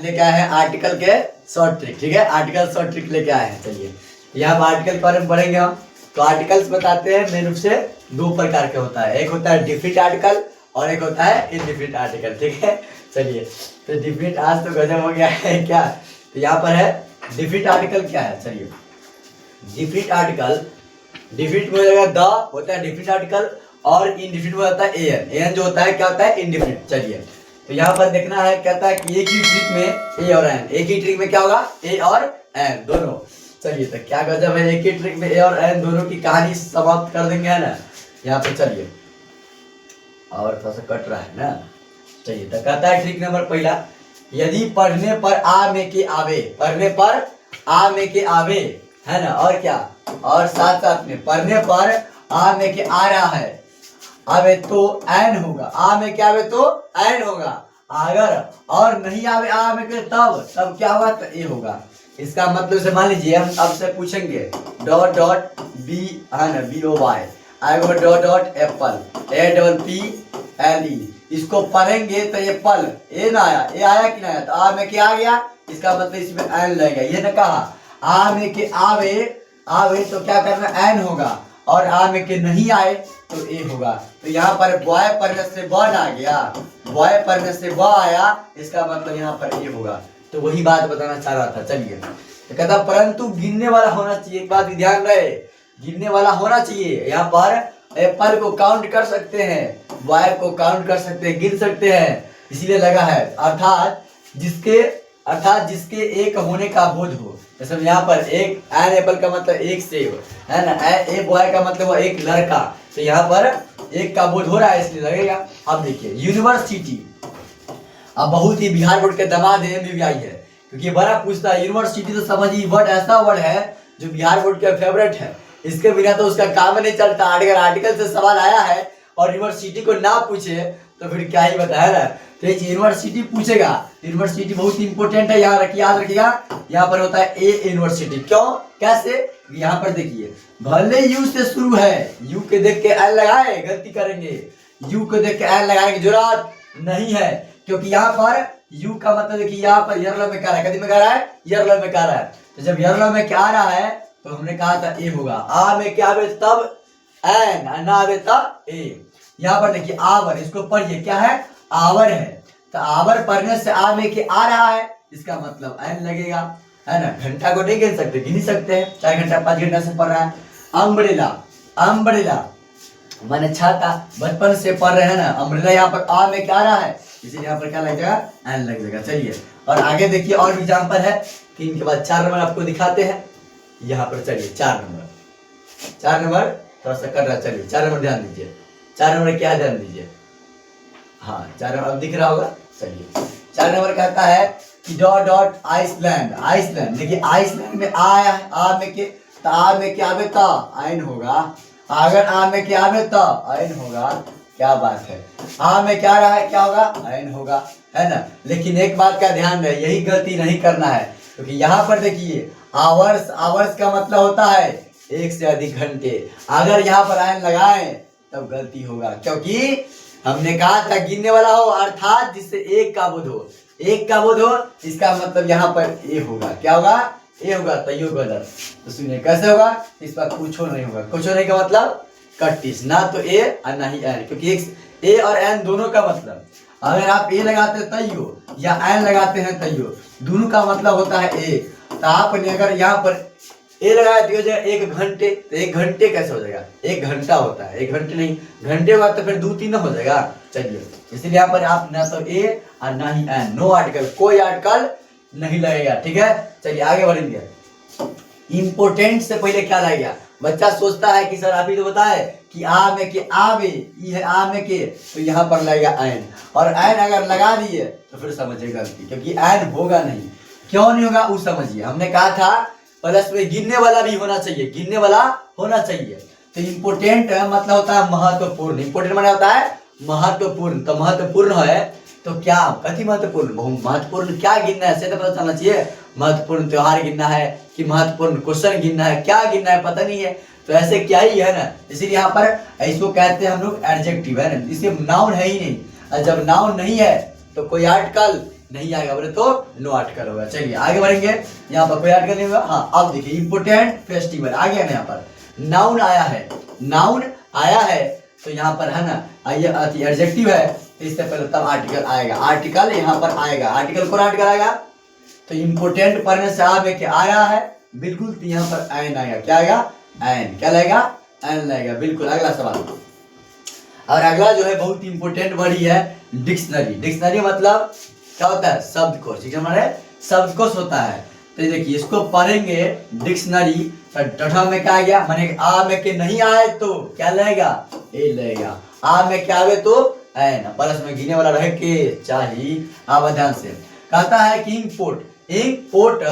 लेके आए हैं आर्टिकल के शॉर्ट ट्रिक। ठीक है, आर्टिकल शॉर्ट ट्रिक लेके आए हैं। चलिए यहाँ पर आर्टिकल के बारे में पढ़ेंगे हम। तो आर्टिकल्स बताते हैं मेन रूप से दो प्रकार के होता है, एक होता है डिफिनिट आर्टिकल और एक होता है इनडिफिनिट आर्टिकल। ठीक है, चलिए तो डिफिनिट आज तो गजब हो गया है क्या। तो यहाँ पर है डिफिनिट आर्टिकल क्या है। चलिए डिफिनिट आर्टिकल, डिफिनिट में हो जाएगा द होता है डिफिनिट आर्टिकल और इनडिफिनिट में होता है एन। एन जो होता है क्या होता है इनडिफिनिट। चलिए तो यहाँ पर देखना है, कहता है कि एक ही ट्रिक में ए और एन, एक ही ट्रिक में क्या होगा ए और एन दोनों। चलिए तो क्या गजब है, एक ही ट्रिक में ए और एन दोनों की कहानी समाप्त कर देंगे, है ना। यहाँ पे चलिए और थोड़ा सा कट रहा है ना। चलिए तो कहता है ट्रिक नंबर पहला, यदि पढ़ने पर आ में के आवे, पढ़ने पर आ में के आवे, है ना, और क्या, और साथ साथ में पढ़ने पर आ में के आ रहा है, आवे तो एन होगा, आ में क्या आवे तो एन होगा। अगर और नहीं आवे आ में के तब क्या होगा तो ए होगा। इसका मतलब से मान लीजिए हम अब से पूछेंगे डॉट डॉट बी, है ना, बी ओ वाई, आएगा dot dot Apple, A double P L E, इसको पढ़ेंगे तो ये पल ए ना आया, ए आया कि ना आया, तो आ में क्या आ गया, इसका मतलब इसमें एन लगेगा। ये ना कहा आ में के आवे, आवे तो क्या करना एन होगा, और आ में के नहीं आए तो ए होगा। तो यहाँ पर बॉय पढ़ने से ब आ गया, बॉय पढ़ने से ब आया, इसका मतलब यहाँ पर ए होगा। तो वही बात बताना चाह रहा था। चलिए तो कहता परंतु गिनने वाला होना चाहिए। एक बात ध्यान रहे, गिनने वाला होना चाहिए। यहाँ पर एप्पल को काउंट कर सकते हैं, बॉय को काउंट कर सकते हैं, गिन सकते हैं, इसीलिए लगा है। अर्थात जिसके एक होने का बोध हो। जैसे यहाँ पर एक एन एप्पल का मतलब एक सेब, है ना, ए बॉय का मतलब एक लड़का, तो यहाँ पर एक का बोध हो रहा है इसलिए लगेगा। अब देखिए यूनिवर्सिटी, अब बहुत ही बिहार बोर्ड के दामाद MBBI है, क्योंकि बड़ा पूछता है यूनिवर्सिटी, तो समझिए वर्ड ऐसा वर्ड है जो बिहार बोर्ड के फेवरेट है, इसके बिना तो उसका काम नहीं चलता। अगर आर्टिकल से सवाल आया है और यूनिवर्सिटी को ना पूछे तो फिर क्या ही बताया ना। तो यूनिवर्सिटी पूछेगा, यूनिवर्सिटी बहुत इंपॉर्टेंट है, यहाँ याद रखिएगा। यहाँ पर होता है ए यूनिवर्सिटी, क्यों कैसे, यहाँ पर देखिए भले यू से शुरू है, यू के देख के एल लगाए गलती करेंगे, यू को देख के एल लगाने की जरूरत नहीं है, क्योंकि यहाँ पर यू का मतलब देखिए यहाँ पर यरलो में क्या रहा है, कभी में क्या रहा है, यरलो में क्या रहा है। तो जब यरलो में क्या आ रहा है तो हमने कहा था ए होगा, आ में क्या आवे तब एन, ना आवे तब ए। यहाँ पर देखिए आवर, इसको पढ़िए क्या है, आवर है, तो आवर पढ़ने से आ में के आ रहा है, इसका मतलब एन लगेगा, है ना। घंटा को नहीं गिन सकते, गिन ही सकते हैं, 4 घंटा 5 घंटा से पढ़ रहा है। अम्ब्रेला, अम्ब्रेला माने छाता, बचपन से पढ़ रहे हैं ना। अम्ब्रेला यहाँ पर आ में क्या आ रहा है, इसीलिए यहाँ पर क्या लग जाएगा एन लग जाएगा। चलिए और आगे देखिए और एग्जाम्पल है, 3 के बाद 4 नंबर आपको दिखाते हैं। यहाँ पर चलिए 4 नंबर थोड़ा सा कर रहा है। चलिए 4 नंबर ध्यान दीजिए, 4 नंबर क्या ध्यान दीजिए, हाँ 4 नंबर अब दिख रहा होगा। चलिए 4 नंबर कहता है कि डॉट डॉट आइसलैंड, आइसलैंड देखिए आइसलैंड में आया है, आ में के, तो आ में क्या आवे ता आइन होगा, अगर आ में क्या आवे ता आइन होगा। क्या बात है, आ में क्या रहा है क्या होगा आइन होगा, है ना। लेकिन एक बात का ध्यान रहे, यही गलती नहीं करना है, क्योंकि यहाँ पर देखिए आवर्स, आवर्स का मतलब होता है 1 से अधिक घंटे। अगर यहाँ पर आयन लगाएं तब गलती होगा, क्योंकि हमने कहा था गिनने वाला हो, अर्थात जिससे एक का बोध हो, एक का बोध हो, इसका मतलब यहाँ पर ए होगा। क्या होगा ए होगा, तो ये गलत। तो सुनिए कैसे होगा, इस पर कुछ नहीं होगा। कुछ नहीं का मतलब कट्टिस, ना तो ए और ना ही एन, क्योंकि एक ए और एन दोनों का मतलब, अगर आप ए लगाते हैं तैयो या एन लगाते हैं तैयो, दोनों का मतलब होता है ए। तो आपने अगर यहाँ पर ए लगाया तो हो जाएगा 1 घंटे, तो 1 घंटे कैसे हो जाएगा, 1 घंटा होता है, 1 घंटे नहीं, घंटे होगा तो फिर 2-3 हो जाएगा। चलिए इसलिए यहाँ पर आप ना तो ए और ना ही एन, नो आर्टिकल, कोई आर्टिकल नहीं लगेगा। ठीक है, चलिए आगे बढ़ेंगे। इम्पोर्टेंट से पहले क्या लगेगा, बच्चा सोचता है कि सर आप ही तो बताए कि आ में के आवे, ये है आ में के, तो यहाँ पर लगेगा एन, और एन अगर लगा दिए तो फिर समझिए गलती, क्योंकि एन होगा नहीं। क्यों नहीं होगा वो समझिए, हमने कहा था प्लस में गिनने वाला भी होना चाहिए, गिनने वाला होना चाहिए। तो इम्पोर्टेंट मतलब होता है महत्वपूर्ण, इम्पोर्टेंट माने होता है महत्वपूर्ण, तो महत्वपूर्ण है तो क्या कथी महत्वपूर्ण, बहुत महत्वपूर्ण क्या गिनना है, तो पता चलना चाहिए। महत्वपूर्ण त्योहार गिनना है कि महत्वपूर्ण क्वेश्चन गिनना है, क्या गिनना है पता नहीं है, तो ऐसे क्या ही है ना। इसीलिए यहाँ पर इसको कहते हैं हम लोग एडजेक्टिव, है ना, इसे नाउन है ही नहीं। और जब नाउन नहीं है तो कोई आर्टिकल नहीं आएगा बोले तो नो आर्टिकल होगा। चलिए आगे बढ़ेंगे। यहाँ पर कोई आर्टिकल नहीं होगा। हाँ अब देखिए इम्पोर्टेंट फेस्टिवल आ गया ना। यहाँ पर नाउन आया है, नाउन आया है तो यहाँ पर है ना ये एडजेक्टिव है, इससे पहले तब आर्टिकल आएगा। आर्टिकल यहाँ पर आएगा। आर्टिकल कौन आर्टिकल आएगा? तो इम्पोर्टेंट पढ़ने से आ में क्या आया है बिल्कुल, तो यहाँ पर एन आएगा। क्या आएगा? एन। क्या लगेगा? एन लगेगा बिल्कुल। अगला सवाल, और अगला जो है बहुत इंपॉर्टेंट वर्ड ही है डिक्शनरी। डिक्शनरी मतलब क्या होता है? शब्दकोश। ठीक है, हमारे शब्दकोश होता है। तो देखिए इसको पढ़ेंगे डिक्शनरी। तो डठा में क्या आ गया? माने आ में के नहीं आए तो क्या लगेगा? ए लगेगा। आ में क्या आवे तो एन। परस में गिने वाला रहे के चाहिए। आप ध्यान से कहता है कि इंपोर्ट, इंपोर्ट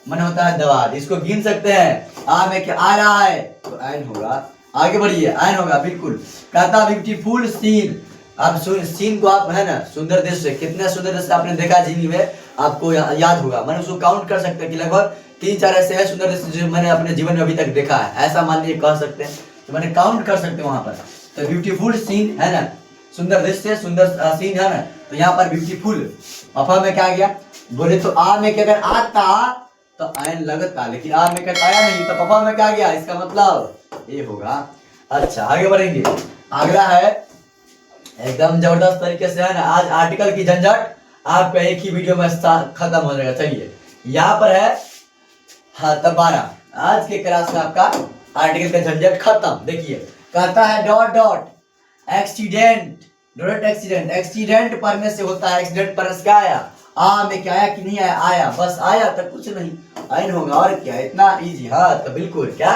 मन होता है दवार, इसको गिन सकते हैं। आ में क्या आ रहा है तो एन होगा। आगे बढ़िए, एन होगा बिल्कुल। कहता ब्यूटीफुल सीन। आप सीन को आप है ना सुंदर दृश्य, कितने सुंदर दृश्य आपने देखा जिंदगी में आपको याद होगा। मैंने उसको काउंट कर सकते हैं कि लगभग 3-4 ऐसे है सुंदर दृश्य जो मैंने अपने जीवन में अभी तक देखा है, ऐसा मान लीजिए कह सकते हैं। तो मैंने काउंट कर सकते हैं वहां पर। तो ब्यूटीफुल सीन है ना, सुंदर दृश्य, सुंदर सीन है ना। तो यहाँ पर ब्यूटीफुल अफा में क्या आ गया बोले तो आ में क्या अगर आता तो एन लगता, लेकिन आ में क्या आया नहीं तो पपा में क्या आ गया, इसका मतलब ए होगा। अच्छा आगे बढ़ेंगे। अगला है एकदम जबरदस्त तरीके से है ना, आज आर्टिकल की झंझट आपका एक ही वीडियो में खत्म हो जाएगा। चलिए यहाँ पर है हाँ तब 12 आज के क्लास में आपका आर्टिकल का झंझट खत्म। देखिए कहता है dot dot accident, dot accident. Accident पढ़ने से होता है, एक्सीडेंट पढ़ने से क्या आया? आ में क्या आया कि नहीं आया? आया, बस आया तक कुछ नहीं, आइन होगा। और क्या इतना इजी? हाँ तो बिल्कुल। क्या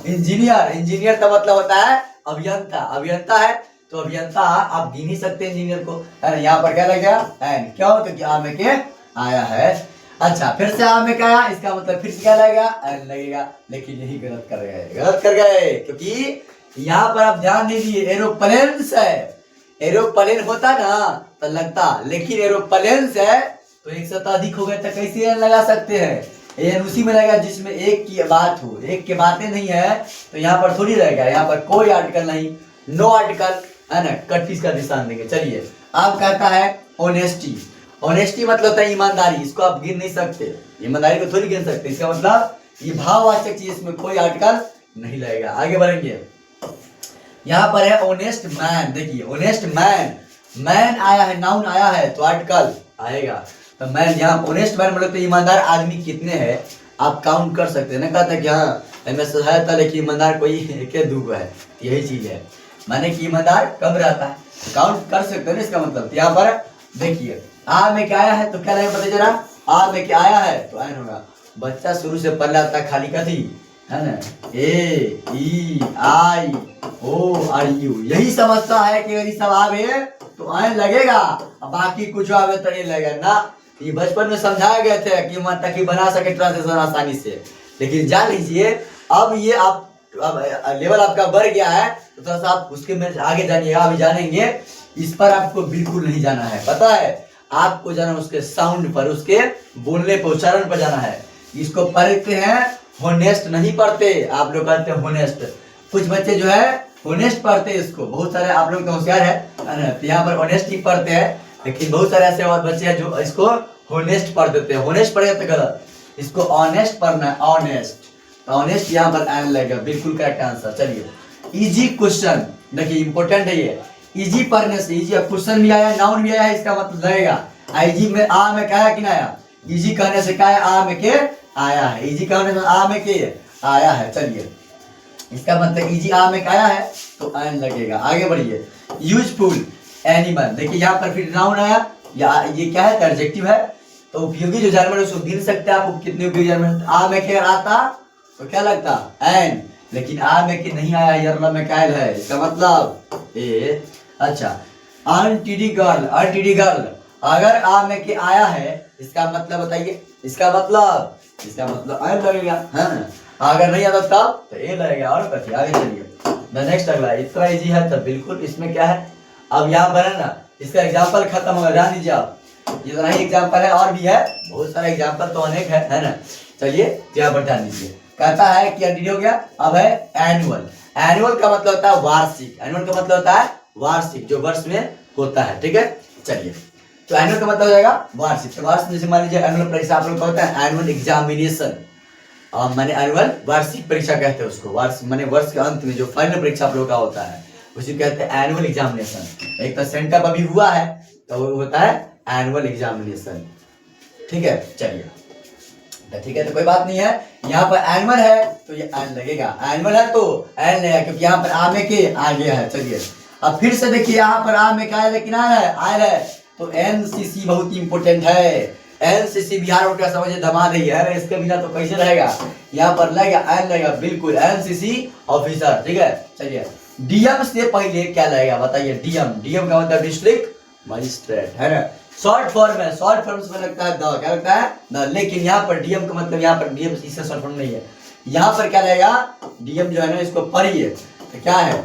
इंजीनियर, इंजीनियर का मतलब होता है अभियंता। अभियंता है तो अभियंता आप गिन ही सकते हैं इंजीनियर को। यहाँ पर क्या लगेगा? एन। क्यों? क्योंकि आ में के आया है। अच्छा फिर से आ में क्या आया, इसका मतलब फिर से क्या लगेगा? एन लगेगा। लेकिन यही गलत कर गए, गलत कर गए, क्योंकि यहाँ पर आप ध्यान नहीं दिए। एरोप्लेन्स है, एरोप्लेन होता ना तो लगता, लेकिन एरोप्लेन्स है तो एक से अधिक हो गए तो कैसे एन लगा सकते हैं? एन उसी में लगेगा जिसमें एक की बात हो, एक की बातें नहीं है तो यहाँ पर थोड़ी रहेगा। यहाँ पर कोई आर्टिकल नहीं, नो आर्टिकल है ना, कट का निशान देंगे। चलिए अब कहता है ऑनेस्टी। ऑनेस्टी मतलब होता है ईमानदारी। इसको आप गिन नहीं सकते, ईमानदारी को थोड़ी गिन सकते। इसका मतलब ये भाववाचक चीज, इसमें कोई आर्टिकल नहीं लगेगा। आगे बढ़ेंगे। यहाँ पर है ऑनेस्ट मैन। देखिए ऑनेस्ट मैन, मैन आया है, नाउन आया है तो आर्टिकल आएगा। तो मैन यहाँ ऑनेस्ट मैन मतलब तो ईमानदार आदमी कितने हैं आप काउंट कर सकते हैं ना। कहता है कि हाँ मैं सहायता था लेकिन ईमानदार कोई एक दूगो है, यही चीज है। माने कि ईमानदार कब रहता है काउंट कर सकते हैं ना। इसका मतलब यहाँ पर देखिए आ में क्या आया है तो क्या लगेगा पता जरा? आ में क्या आया है तो एन होगा। बच्चा शुरू से पढ़ आता खाली कथी है ना, ए ई आई ओ आर यू, यही समझता है कि यदि सब आवे तो एन लगेगा, बाकी कुछ आवे तो ए लगेगा ना। ये बचपन में समझाया गया था कि मन ताकि बना सके ट्रांसलेशन आसानी से। लेकिन जान लीजिए अब ये आप अब लेवल आपका बढ़ गया है तो थोड़ा सा आप उसके में आगे जानिएगा, अभी जानेंगे। इस पर आपको बिल्कुल नहीं जाना है, पता है आपको जाना उसके साउंड पर, उसके बोलने पर, उच्चारण पर जाना है। इसको पढ़ते हैं होनेस्ट नहीं पढ़ते। आप लोग कहते हैं होनेस्ट, कुछ बच्चे जो है होनेस्ट पढ़ते हैं इसको, बहुत सारे आप लोग तो होशियार है तो यहाँ पर ऑनेस्ट ही पढ़ते हैं। लेकिन बहुत सारे ऐसे बच्चे हैं जो इसको होनेस्ट पढ़ देते हैं। होनेस्ट पढ़े तो गलत, इसको ऑनेस्ट पढ़ना है, ऑनेस्ट। ऑनेस्ट यहाँ पर एन लगेगा, बिल्कुल करेक्ट आंसर। चलिए इजी क्वेश्चन देखिए, इंपॉर्टेंट है ये। इजी पढ़ने से इजी क्वेश्चन भी आया, नाउन भी आया, इसका मतलब लगेगा इजी में आ में क्या आया कि ना आया? इजी कहने से क्या है? आ में के आया है। इजी कहने से आ में के आया है। चलिए इसका मतलब इजी आ में आया है तो एन लगेगा। आगे बढ़िए। यूजफुल एनिमल, देखिए यहाँ पर फिर नाउन आया, या ये क्या है? एडजेक्टिव है। तो उपयोगी जो जानवर है उसको गिन सकते हैं आप कितने उपयोगी जानवर। आ में के आता तो क्या लगता? एन। लेकिन आ में के नहीं आया, यरला में क्या है, इसका मतलब ए। अच्छा अनटीडी गर्ल, अनटीडी गर्ल अगर आ में के आया है इसका मतलब बताइए? इसका मतलब एन लगेगा है ना। अगर नहीं आता तब तो ए लगेगा। और कथी? आगे चलिए नेक्स्ट अगला। इतना इजी है तो बिल्कुल इसमें क्या है? अब यहाँ पर है ना इसका एग्जाम्पल खत्म होगा, ध्यान दीजिए आप। ये तो नहीं एग्जाम्पल है, और भी है बहुत सारे एग्जाम्पल तो अनेक है ना। चलिए यहाँ पर ध्यान दीजिए। कहता है कि एंटिटी हो गया, अब है एनुअल। एनुअल का मतलब होता है वार्षिक। एनुअल का मतलब होता है वार्षिक, जो वर्ष में होता है। ठीक है चलिए तो एनुअल का मतलब हो जाएगा वार्षिक। तो वार्षिक जैसे मान लीजिए एनुअल परीक्षा आप लोग का होता है एनुअल एग्जामिनेशन, माने एनुअल वार्षिक परीक्षा कहते हैं उसको। वार्षिक माने वर्ष के अंत में जो फाइनल परीक्षा आप लोग का होता है उसी कहते हैं एनुअल एग्जामिनेशन। एक तो सेंटअप अभी हुआ है तो वो होता है एनुअल एग्जामिनेशन, ठीक है। चलिए तो ठीक है, तो कोई बात नहीं है। यहाँ पर एनुअल है तो ये एन लगेगा, एनुअल है तो एन लगेगा क्योंकि यहाँ पर आ में के आ गया है। चलिए अब फिर से देखिए यहाँ पर आ में क्या है लेकिन आ रहा है, आ रहा है तो एनसीसी बहुत इंपॉर्टेंट है। एनसीसी बिहार बोर्ड का समझिए धमा रही है, इसके बिना तो कैसे रहेगा। यहाँ पर लगेगा एन लगेगा, बिल्कुल एनसीसी ऑफिसर, ठीक है। चलिए डीएम से पहले क्या लगेगा बताइए, डीएम, डीएम का मतलब डिस्ट्रिक्ट मजिस्ट्रेट है ना, शॉर्ट फॉर्म है, शॉर्ट फॉर्म में लगता है द, क्या लगता है द। लेकिन यहाँ पर डीएम का मतलब यहाँ पर डीएम इससे शॉर्ट फॉर्म नहीं है, यहाँ पर क्या लगेगा डीएम जो है ना इसको पढ़िए तो क्या है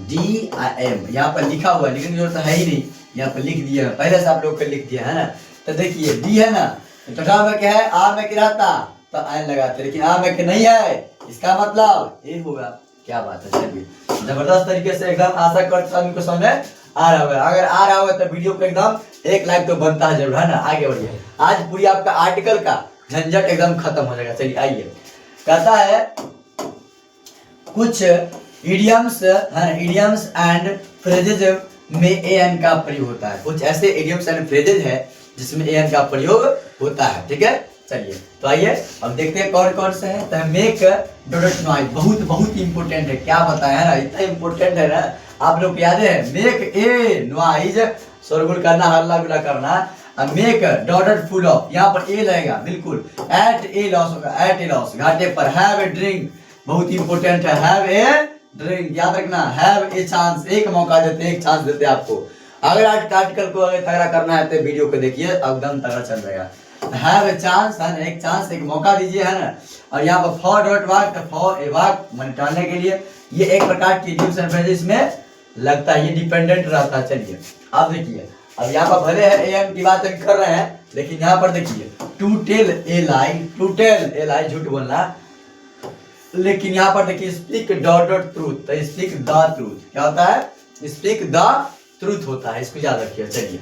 DIM, यहाँ पर लिखा हुआ है, लिखने की जरूरत है ही नहीं, यहाँ पर लिख दिया है, पहले से आप लोग को लिख दिया है ना। तो देखिए डी है ना, तो में क्या है आ में क्या रहता तो एन लगाते, लेकिन आ में क्या नहीं है, इसका मतलब ए होगा। क्या बात है, चलिए जबरदस्त तरीके से एकदम आशा करता हूं को समझ में आ रहा होगा। अगर आ रहा होगा तो वीडियो को एकदम एक लाइक तो बनता है जरूर, है ना। आगे बढ़िए, आज पूरी आपका आर्टिकल का झंझट एकदम खत्म हो जाएगा। चलिए आइए, कहता है कुछ इडियम्स है, इडियम्स एंड फ्रेजेज में एन का प्रयोग होता है। कुछ ऐसे इडियम्स एंड फ्रेजेज है जिसमें एन का प्रयोग होता है, ठीक है। चलिए तो आइए अब देखते हैं कौन कौन से हैं। तो मेक डॉट नॉइज बहुत बहुत इंपॉर्टेंट है, क्या बताया है ना, इतना इंपॉर्टेंट है ना, आप लोग याद है। मेक ए नॉइज, शोरगुल करना, हल्ला गुल्ला करना। मेक डॉटेड फुल ऑफ, यहाँ पर ए लगेगा बिल्कुल। एट ए लॉस होगा, एट ए लॉस घाटे पर। हैव ए ड्रिंक बहुत इंपॉर्टेंट है, हैव ए ड्रिंक याद रखना। हैव ए चांस, एक मौका देते, एक चांस देते आपको। अगर आर्टिकल को अगर तगड़ा करना है तो वीडियो को देखिए, एकदम तगड़ा चल जाएगा। हैव ए चांस है ना, एक चांस, एक मौका दीजिए, है ना। और यहाँ पर for dot walk, for a walk मन टालने के लिए, ये एक प्रकार की इडियम्स एंड फ्रेजेस में लगता है, ये डिपेंडेंट रहता है। चलिए अब देखिए, अब यहाँ पर भले है एम की बात कर रहे हैं, लेकिन यहाँ पर देखिए to tell a lie, to tell a lie झूठ बोलना, लेकिन यहाँ पर देखिए स्पीक डॉट डॉट ट्रूथ, तो स्पीक द ट्रूथ क्या होता है, स्पीक द ट्रूथ होता है, इसको याद रखिए। चलिए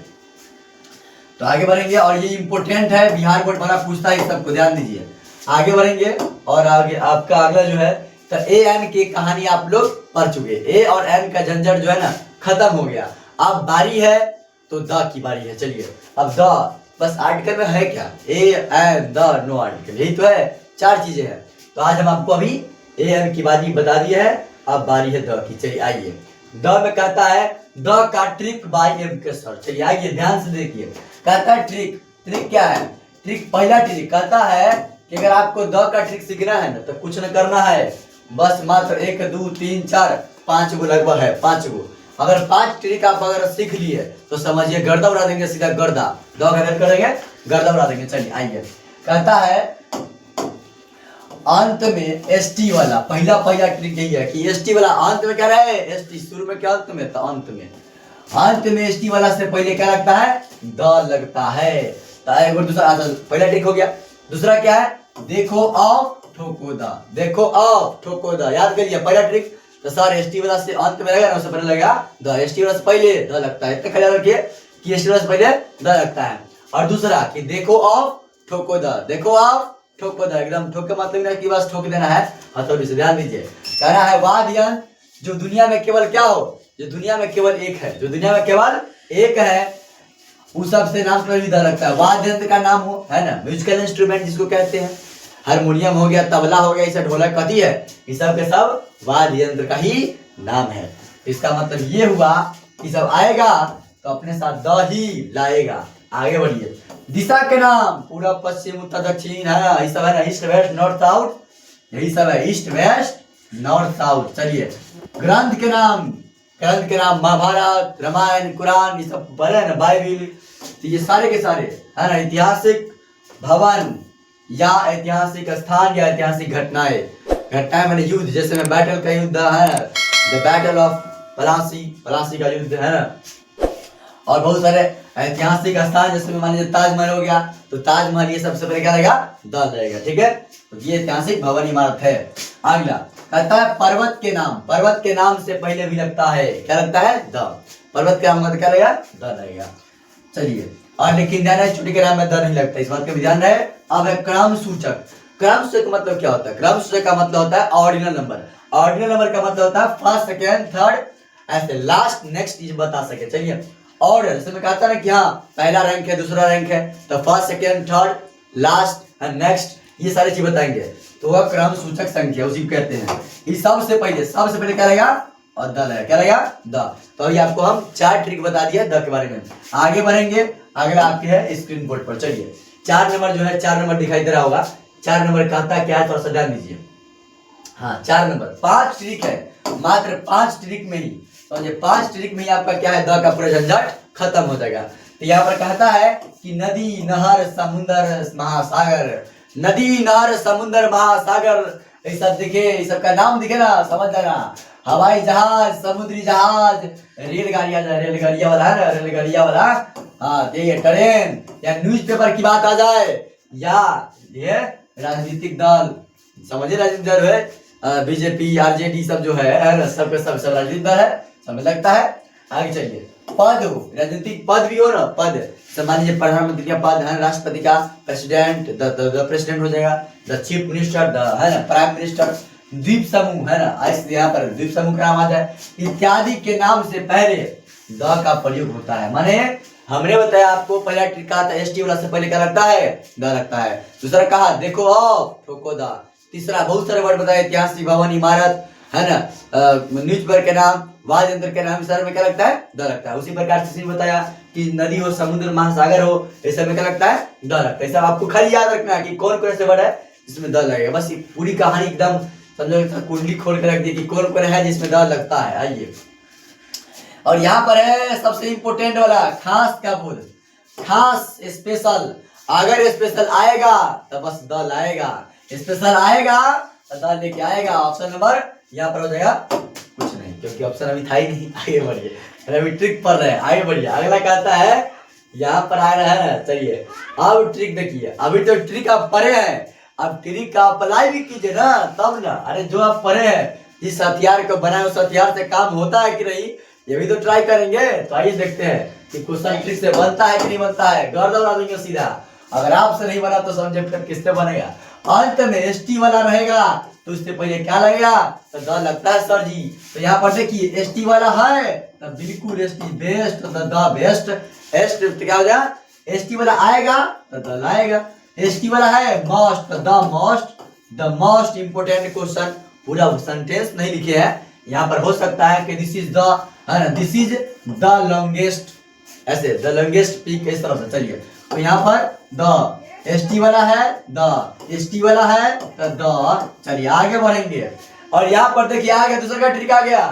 तो आगे बढ़ेंगे, और ये इंपॉर्टेंट है, बिहार बोर्ड बड़ा पूछता है, सबको ध्यान दीजिए। आगे बढ़ेंगे और आगे आपका अगला जो है तो ए एन की कहानी आप लोग पढ़ चुके, ए और एन का झंझट जो है ना खत्म हो गया। अब बारी है तो द की बारी है। चलिए अब द, बस आर्टिकल में है क्या, A N the, no article, यही तो है, चार चीजें हैं। तो आज हम आपको अभी ए एन की बारी बता दी है, अब बारी है द की। चलिए आइए, द में कहता है द का ट्रिक बाय एम के सर। चलिए आइए ध्यान से देखिए, कहता है ट्रिक, ट्रिक क्या है, ट्रिक पहला ट्रिक कहता है कि अगर आपको द का ट्रिक सीखना है ना तो कुछ न करना है, बस मात्र 1 2 3 4 5 गो लगभग है, 5 गो। अगर 5 ट्रिक आप अगर सीख लिए तो समझिए गर्दा उड़ा देंगे, सीधा गर्दा, द का हेल्प करेंगे गर्दा उड़ा देंगे। चलिए आइए, कहता है अंत में एसटी वाला, पहला ट्रिक यही है कि एसटी वाला अंत में क्या रहे, एसटी शुरू में क्या, अंत में, तो अंत में एसटी वाला से पहले क्या लगता है, द लगता है। तो एक बार दूसरा, पहला ट्रिक हो गया। दूसरा क्या है, देखो आओ ठोको द, देखो आओ ठोको द, याद करिए पहला ट्रिक। तो सर एसटी वाला से अंत में लगेगा ना, उससे पहले लगेगा द, एसटी वाला से पहले द लगता है, इतना ख्याल रखिए कि एसटी वाला से पहले द लगता है। और दूसरा कि देखो आओ ठोको द, देखो आओ ठोको द, एकदम ठोक के मतलब नहीं कि बस ठोक देना है, हथौड़ी से, ध्यान दीजिए। कहना है वाद्य यंत्र जो दुनिया में केवल क्या हो, जो दुनिया में केवल एक है, जो दुनिया में केवल एक है, उस सबसे नाम पर भी द लगता है। वाद्य यंत्र का नाम हो, है ना, म्यूजिकल इंस्ट्रूमेंट जिसको कहते हैं, हारमोनियम हो गया, तबला हो गया, इसे ढोलक कथी है, ये सब के सब वाद्य यंत्र का ही नाम है। इसका मतलब ये हुआ कि सब आएगा तो अपने साथ द ही लाएगा। आगे बढ़िए, दिशा के नाम पूर्व पश्चिम उत्तर दक्षिण है ना, ये सब है ना, ईस्ट वेस्ट नॉर्थ साउथ, यही सब है, ईस्ट वेस्ट नॉर्थ साउथ। चलिए ग्रंथ के नाम, महाभारत, रामायण, कुरान, ये सब बड़े है ना, बाइबिल, तो ये सारे के सारे है ना, ऐतिहासिक भवन या ऐतिहासिक स्थान या ऐतिहासिक घटनाएं मैंने युद्ध, जैसे में बैटल का युद्ध है, द बैटल ऑफ पलासी का युद्ध है ना, और बहुत सारे ऐतिहासिक स्थान, जैसे मान लीजिए ताजमहल हो गया, तो ताजमहल ये सबसे पहले क्या रहेगा, द रहेगा, ठीक है। तो ये ऐतिहासिक भवन इमारत है। अगला कहता है पर्वत के नाम से पहले भी लगता है, क्या लगता है, द, पर्वत के नाम का क्या लगेगा, द लगेगा। चलिए, और लेकिन ध्यान है चुटी के नाम में द नहीं लगता, इस बात का भी ध्यान रहे। अब है क्रम सूचक। क्रम सूचक का मतलब क्या होता है? क्रम सूचक का मतलब होता है ऑर्डिनल नंबर। ऑर्डिनल नंबर का मतलब होता है फर्स्ट, सेकेंड, थर्ड, ऐसे लास्ट, नेक्स्ट चीज बता सके। चलिए, ऑर्डर जैसे मैं कहता ना कि हाँ पहला रैंक है, दूसरा रैंक है, तो first, second, third, last and next, ये सारी चीज बताएंगे, तो वह क्रम सूचक संख्या उसी को कहते हैं। इस सबसे पहले क्या रहेगा? और द रहेगा। क्या रहेगा? द। तो अभी आपको हम 4 ट्रिक बता दिया द के बारे में। आगे बढ़ेंगे, अगला आपके है स्क्रीन बोर्ड पर। चलिए, 4 नंबर जो है, 4 नंबर दिखाई दे रहा होगा। 4 नंबर कहता क्या है, थोड़ा सा ध्यान दीजिए। हाँ, 4 नंबर 5 ट्रिक है, मात्र 5 ट्रिक में ही, तो ये 5 ट्रिक में ही आपका क्या है, द का पूरा झंझट खत्म हो जाएगा। तो यहाँ पर कहता है कि नदी, नहर, समुद्र, महासागर, नदी, नहर, समुद्र, महासागर, ये सब दिखे, ये सब का नाम दिखे ना, समझ जाना। हवाई जहाज, समुद्री जहाज, रेलगाड़ियां वाला है ना, रेलगाड़ियां वाला, हाँ ये ट्रेन, या न्यूज़पेपर की बात आ जाए, या ये राजनीतिक दल, समझिए राजनीतिक दल है, बीजेपी, आरजेडी सब जो है ना, सब राजनीतिक दल है, समय लगता है। आगे चलिए, पद हो, राजनीतिक पद भी हो ना, पद, मान लीजिए प्रधानमंत्री का पद है, राष्ट्रपति का, प्रेसिडेंट, द प्रेसिडेंट हो जाएगा, द चीफ मिनिस्टर, द है ना प्राइम मिनिस्टर, द्वीप समूह है ना, यहाँ पर द्वीप समूह का नाम आ जाए, इत्यादि के नाम से पहले द का प्रयोग होता है। माने हमने बताया आपको, पहला ट्रिक कहा था एसटी वाला से पहले क्या लगता है, द लगता है। दूसरा कहा देखो ऑफ, ठोको द। तीसरा बहुत सारे वर्ड बताए, ऐतिहासिक भवन, इमारत, है ना, न्यूज़पेपर के नाम, वाद्य यंत्र के नाम, सारे में क्या लगता है, द लगता है। उसी प्रकार से बताया कि नदी हो, समुद्र, महासागर हो, इस सब में क्या लगता है, द लगता है। सब आपको खाली याद रखना है कि कौन कौन से वर्ड है जिसमें द लगेगा। बस पूरी कहानी एकदम समझो, कुंडली खोल के रख दी कि कौन कौन है जिसमें द लगता है। आइए, और यहाँ पर है सबसे इंपोर्टेंट वाला, खास का बोल, खास, स्पेशल। अगर स्पेशल आएगा तो बस द लाएगा, स्पेशल आएगा तो द लेके आएगा। ऑप्शन नंबर यहाँ पर हो जाएगा कुछ नहीं, क्योंकि ऑप्शन अभी था ही नहीं। आगे बढ़िए, अभी ट्रिक पढ़ रहे हैं, आगे बढ़िए। अगला कहता है, यहाँ पर आ रहा है ना, चलिए अब ट्रिक देखिए। अभी तो ट्रिक आप पढ़े हैं, अब ट्रिक का अप्लाई भी कीजिए ना, तब ना। अरे जो आप पढ़े हैं, इस हथियार को बनाए, उस हथियार से काम होता है कि नहीं, ये भी तो ट्राई करेंगे। तो आइए देखते हैं कि क्वेश्चन ट्रिक से बनता है कि नहीं बनता है। गर्द उड़ा देंगे सीधा। अगर आपसे नहीं बना तो समझे फिर किससे बनेगा। अंत में एसटी वाला रहेगा तो उससे पहले क्या लगेगा, तो द लगता है सर जी। तो यहाँ पर देखिए एसटी वाला है तो बिल्कुल एसटी बेस्ट, तो द बेस्ट। एस्ट क्या हो जाए, एसटी वाला आएगा तो द लाएगा। एसटी वाला है मस्ट, तो the most. The most important question, पूरा सेंटेंस नहीं लिखे हैं यहाँ पर। हो सकता है कि दिस इज द, है ना, दिस इज द लॉन्गेस्ट, ऐसे द लॉन्गेस्ट पीक, इस तरह से। चलिए, तो यहाँ पर द एसटी वाला है, द एसटी वाला है तो द। चलिए आगे बढ़ेंगे, और यहाँ पर देखिए आ गया दूसरा का ट्रिक आ गया,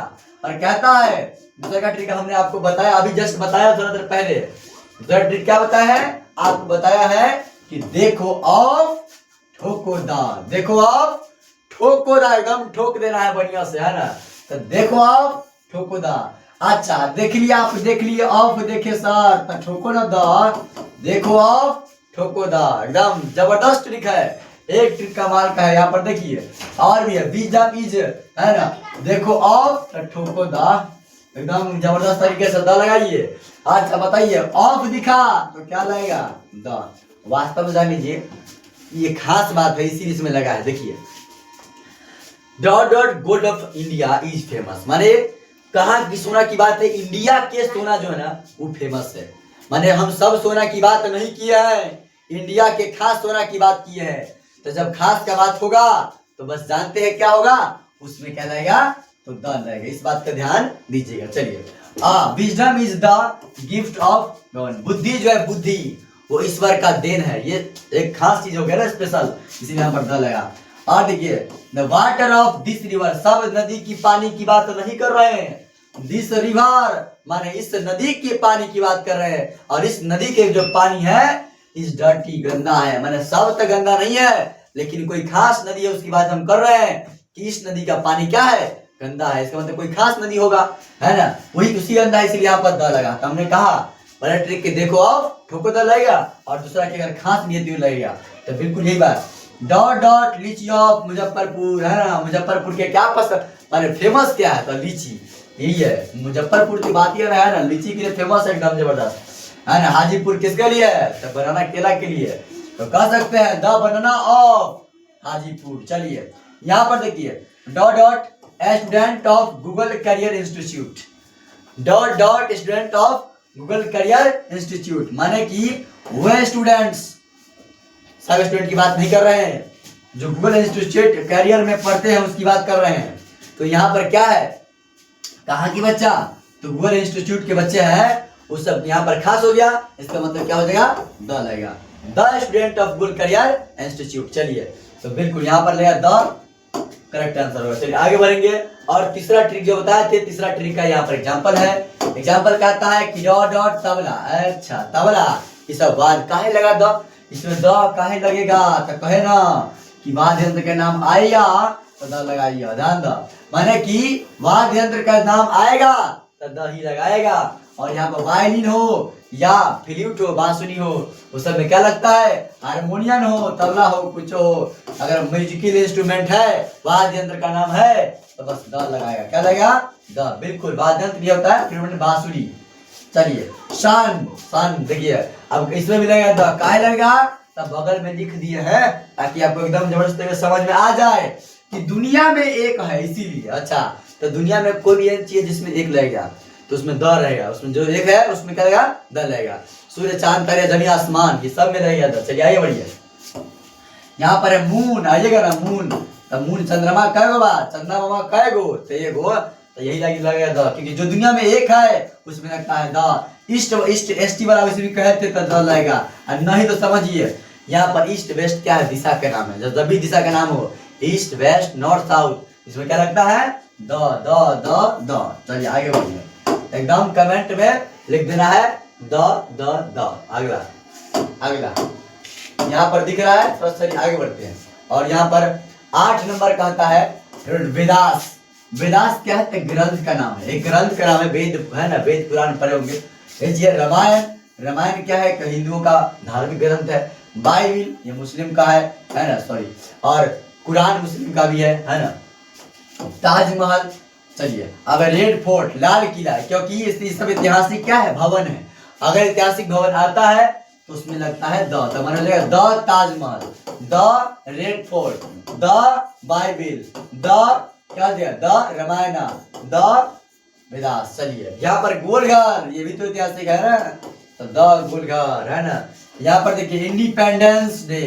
और कहता है दूसरा का ट्रिक हमने आपको बताया, अभी जस्ट बताया थोड़ा देर पहले। दूसरा ट्रिक क्या बताया है, आपको बताया है कि देखो ऑफ, ठोको द। देखो ऑफ, ठोको द, एकदम ठोक देना है बढ़िया से, है ना। तो देखो ऑफ, ठोको द। अच्छा देख लिया आप, देख लिए ऑफ, देखे सर तो ठोको ना द। देखो ऑफ, ठोको द, एकदम जबरदस्त ट्रिक है। एक ट्रिक कमाल का है, यहाँ पर देखिए और भी है, बीजम इज, है ना। देखो ऑफ तो ठोको द, एकदम जबरदस्त तरीके से द लगाइए। अच्छा बताइए, ऑफ दिखा तो क्या लगेगा, द। वास्तव में जान लीजिए ये खास बात है, इसी इसमें लगा है। देखिए, dot dot gold of India is famous, माने कहा की सोना की बात है, इंडिया के सोना जो है ना वो फेमस है। माने हम सब सोना की बात नहीं किए हैं, इंडिया के खास सोना की बात की है। तो जब खास का बात होगा तो बस जानते हैं क्या होगा, उसमें क्या लगेगा, तो द लगेगा। इस बात का ध्यान दीजिएगा। चलिए, wisdom is the gift of God. बुद्धि जो है, बुद्धि वो ईश्वर का देन है। ये एक खास चीज हो गया ना, स्पेशल, इसीलिए यहाँ पर द लगा। और देखिए, the water of this river, सब नदी की पानी की बात नहीं कर रहे हैं, दिस रिवर माने इस नदी के पानी की बात कर रहे हैं। और इस नदी के जो पानी है इस डर्टी, गंदा है। माने सब तो गंदा नहीं है, लेकिन कोई खास नदी है उसकी बात हम कर रहे हैं कि इस नदी का पानी क्या है, गंदा है। इसका मतलब कोई खास नदी होगा, है ना, वही उसी गंदा है, इसलिए यहाँ पर द लगा। तो हमने कहा पहले ट्रिक के देखो ऑफ, ठोको द लगेगा, और दूसरा की अगर खास नियति लगेगा तो बिल्कुल यही बात। डॉट डॉट लीची ऑफ मुजफ्फरपुर, है ना, मुजफ्फरपुर के क्या पसंद, माने फेमस क्या है, तो लीची, यही है मुजफ्फरपुर की बात, ये है ना, लीची के लिए फेमस है, एकदम जबरदस्त, है ना। हाजीपुर किसके लिए है? तो बनाना केला के लिए। तो कह सकते हैं द बनाना ऑफ हाजीपुर। चलिए यहाँ पर देखिए dot dot student of Google career institute, dot dot student of Google career institute, माने कि वह स्टूडेंट्स, सब स्टूडेंट की बात नहीं कर रहे हैं, जो गूगल इंस्टीट्यूट करियर में पढ़ते हैं उसकी बात कर रहे हैं। तो यहाँ पर क्या है, कहाँ की बच्चा? तो गूगल इंस्टीट्यूट के बच्चे हैं, उस सब यहाँ पर खास हो गया, इसका मतलब क्या हो जाएगा? द लगेगा, the student of Google career institute. चलिए तो बिल्कुल यहाँ पर लगेगा द करेक्ट आंसर होगा। चलिए आगे बढ़ेंगे। और तीसरा ट्रिक जो बताया थे, तीसरा ट्रिक का यहाँ पर एग्जाम्पल है। एग्जाम्पल कहता है कि डॉट डॉट तबला। अच्छा तबला, इस बाद काहे लगा द, इसमें द काहे लगेगा? तो कहे ना कि वाद्य यंत्र के नाम आएगा तो द लगाइए, ध्यान दो, माने कि वाद्य यंत्र का नाम आएगा तो द ही लगाएगा। और यहाँ पर वायलिन हो या फ्लूट हो, बांसुरी हो, उस सब में क्या लगता है? हारमोनियम हो, तबला हो, कुछ हो। अगर म्यूजिकल इंस्ट्रूमेंट है, वाद्य यंत्र का नाम है, तो बस द लगाएगा। क्या लगेगा? द। बिल्कुल वाद्य यंत्र भी होता है, फिर बांसुरी। चलिए शन, सन देखिए, अब इसमें भी लगेगा द, काहे लगेगा? तब बगल में लिख दिए हैं ताकि आपको एकदम जबरदस्त समझ में आ जाए कि दुनिया में एक है, इसीलिए। अच्छा तो दुनिया में कोई भी एक चीज जिसमें एक लगेगा तो उसमें द रहेगा, उसमें जो एक है उसमें क्या रहेगा? द रहेगा। सूर्य, चांद, तारे, जमीन, आसमान, ये सब में रहेगा द। चलिए आगे बढ़िए। यहाँ पर है मून, आइएगा ना मून, तो मून चंद्रमा कय गो बा? चंद्रमा कय गो? तो एक गो, तो यही लगेगा द, क्योंकि जो दुनिया में एक है उसमें लगता है द। ईस्ट ईस्ट एसटी वाला वैसे भी कहते तो द लगेगा, और नहीं तो समझिए यहाँ पर ईस्ट वेस्ट क्या है? दिशा का नाम है। जब भी दिशा का नाम हो, ईस्ट वेस्ट नॉर्थ साउथ, इसमें क्या लगता है? The the the the. चलिए आगे बढ़िए, एकदम कमेंट में लिख देना है द द द। अगला अगला यहाँ पर दिख रहा है, थोड़ा सा आगे बढ़ते हैं। और यहाँ पर 8 नंबर कहता है वेदास। वेदास क्या है? ग्रंथ का नाम है, एक ग्रंथ का नाम है, वेद है ना, वेद पुराण पढ़े होंगे। रामायण, रामायण क्या है? हिंदुओं का धार्मिक ग्रंथ है। बाइबिल ये मुस्लिम का है ना, सॉरी, और कुरान मुस्लिम का भी है ना। ताजमहल, चलिए अब रेड फोर्ट, लाल किला, क्योंकि ये सब ऐतिहासिक क्या है? भवन है। अगर ऐतिहासिक भवन आता है तो उसमें लगता है द, तो माना जाएगा the Taj Mahal, the Red Fort, the Bible, the क्या दिया? The Ramayana, the Vedas. चलिए यहाँ पर गोलघर, ये भी तो ऐतिहासिक है ना, तो द गोलघर है ना। यहाँ पर देखिए इंडिपेंडेंस डे,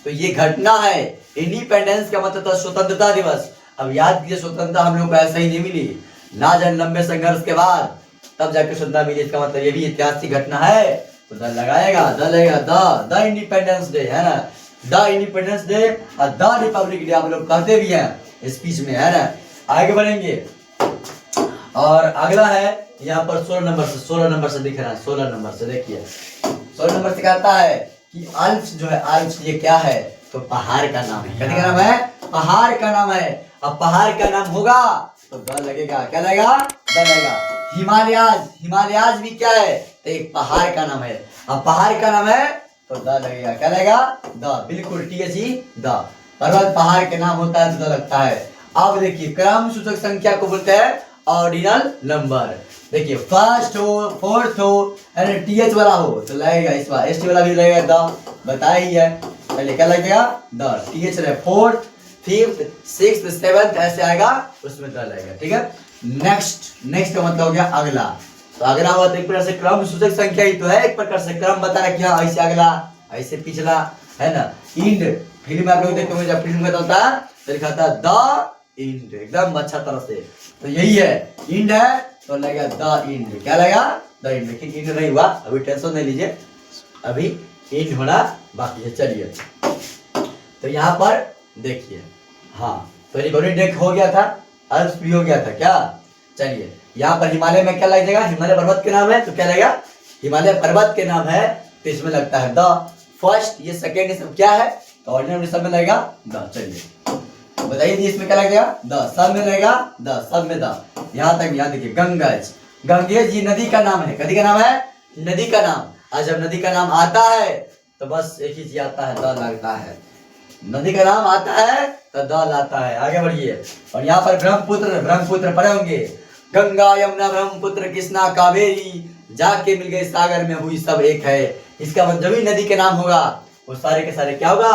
तो ये घटना है। इंडिपेंडेंस का मतलब था स्वतंत्रता दिवस। अब याद कीजिए स्वतंत्रता हम लोग को ऐसा ही नहीं मिली, ना जान लंबे संघर्ष के बाद तब जाके स्वतंत्रता मिली। इसका मतलब ये भी ऐतिहासिक घटना है, तो द लगाएगा, द लगेगा द इंडिपेंडेंस डे है ना, द इंडिपेंडेंस डे और द रिपब्लिक डे हम लोग कहते भी हैं स्पीच में, है ना। आगे बढ़ेंगे और अगला है यहाँ पर 16 नंबर से, 16 नंबर से दिख रहा है, 16 नंबर से देखिए, 16 नंबर से कहता है कि अल्प्स जो है, अल्प्स ये क्या है? तो पहाड़ का नाम है। क्या नाम है? पहाड़ का नाम है। अब पहाड़ का नाम होगा तो द लगेगा, क्या लगेगा? द लगेगा। हिमालयाज, हिमालयाज भी क्या है? तो एक पहाड़ का नाम है। अब पहाड़ का नाम है तो द लगेगा, क्या लगेगा? द। बिल्कुल THE द। पर्वत पहाड़ के नाम होता है तो द लगता है। अब देखिए क्रम सूचक संख्या को बोलते हैं ऑर्डिनल नंबर। देखिए फर्स्ट हो, फोर्थ हो, TH वाला हो तो लगेगा इस बार, ST वाला भी लगेगा द, बताया ही है। पहले क्या लगेगा? द। TH रहे फोर्थ, फिफ्थ, सिक्स्थ, सेवंथ ऐसे आएगा, उसमें द लगेगा। ठीक है। नेक्स्ट का मतलब हो गया अगला। तो अगला हुआ तो एक प्रकार से क्रम सूचक संख्या ही तो है, एक प्रकार से क्रम बता रहा क्या, ऐसे अगला, ऐसे पिछला, है ना। इंड, फिल्म में आप लोग देखते होंगे जब फिल्म खत्म होता है तो लिखा था द इंड, एकदम अच्छा तरह से। तो यही है, इंड है तो लगेगा द इंड। क्या लगेगा? The end. लेकिन इंड नहीं हुआ, अभी टेंशन नहीं लीजिए, अभी इंड होना बाकी है। चलिए तो यहाँ पर देखिए, हाँ तो रिपब्लिक डे हो गया था, अल्प्स भी हो गया था क्या। चलिए यहाँ पर हिमालय में क्या लग जाएगा? हिमालय पर्वत के नाम है तो क्या लगेगा? हिमालय पर्वत के नाम है तो इसमें लगता है द। फर्स्ट, ये सेकेंड, ये सब क्या है? तो ऑर्डिनल सब में लगेगा द। चलिए बताइए इसमें क्या लगेगा? द। सब में लगेगा द, सब में द। यहाँ तक, यहाँ देखिए गंगेज, गंगेज ये नदी का नाम है। नदी का नाम है, नदी का नाम। आज जब नदी का नाम आता है तो बस एक ही चीज आता है, द लगता है। नदी का नाम आता है तो द लाता है। आगे बढ़िए। और यहाँ पर ब्रह्मपुत्र, ब्रह्मपुत्र पढ़े होंगे, गंगा यमुना ब्रह्मपुत्र कृष्णा कावेरी जाके मिल गए सागर में हुई सब एक है। इसका मतलब जो भी नदी के नाम होगा वो सारे के सारे क्या होगा,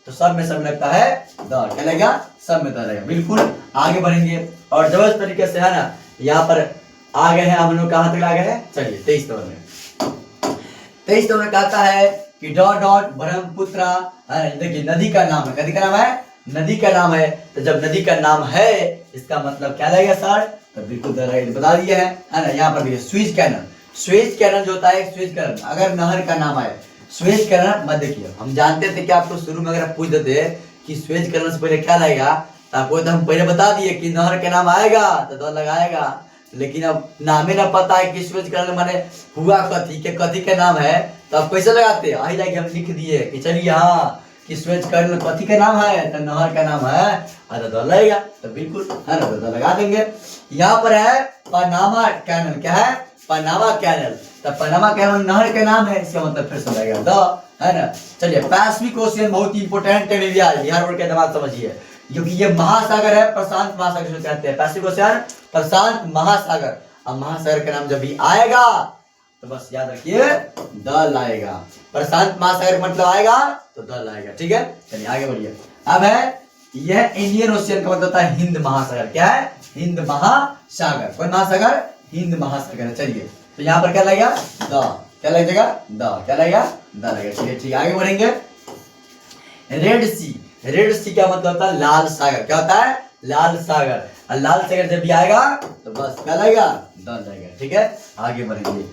तो सब में सब लगता है द, क्या लगेगा, सब में द लगेगा। बिल्कुल आगे बढ़ेंगे और जबरदस्त तरीके से है ना, यहाँ पर आ गए हैं हम लोग, कहाँ तक आ गए हैं, चलिए 23 नंबर में। 23 नंबर में कहता है कि डॉट डॉट ब्रह्मपुत्र, देखिए नदी का नाम है, नदी का नाम है, नदी का नाम है, तो जब नदी का नाम है इसका मतलब क्या लगेगा सर, तो बिल्कुल बता दिए है ना। यहाँ पर देखिए स्विच कैनल, स्विच कैनल जो होता है, स्विच कैनल अगर नहर का नाम है, स्विच कैनल मत देखिए, हम जानते थे कि आपको शुरू में अगर पूछ देते कि स्विच कैनल से पहले क्या लगेगा, तो आपको तो हम पहले बता दिए कि नहर के नाम आएगा तो द लगाएगा, लेकिन अब नामे ना पता है कि स्विच कैनल माने हुआ कथी के नाम है, तो आप कैसे लगाते, आई लाइक हम लिख दिए कि चलिए हाँ कि स्विच कैनल कथी का नाम है, तो नहर का नाम है, तो द लगेगा, तो बिल्कुल है ना, तो लगा देंगे। यहाँ पर है पनामा कैनल, क्या है, पनामा कैनल, तो पनामा कैनल नहर के नाम है, इसका मतलब फिर से लगेगा द, है ना। चलिए पैसिफिक ओशियन बहुत ही इंपॉर्टेंट है बिहार बोर्ड के दिमाग समझिए, क्योंकि ये महासागर है, प्रशांत महासागर जो कहते हैं, पैसिफिक ओशियन प्रशांत महासागर। अब महासागर का नाम जब भी आएगा तो बस याद रखिए द लाएगा, प्रशांत महासागर मतलब आएगा तो द लाएगा, ठीक है। चलिए आगे बढ़िए। अब है यह इंडियन ओशियन का मतलब होता है हिंद महासागर, क्या है, हिंद महासागर, कौन महासागर, हिंद महासागर है। चलिए तो यहाँ पर क्या लगेगा द, क्या लगेगा द, क्या लगेगा द लगेगा, ठीक है। ठीक आगे बढ़ेंगे। रेड सी, रेड सी क्या मतलब होता है, लाल सागर, क्या होता है, लाल सागर, और लाल सागर जब भी आएगा तो बस क्या लगेगा द लगेगा, ठीक है। आगे बढ़ेंगे।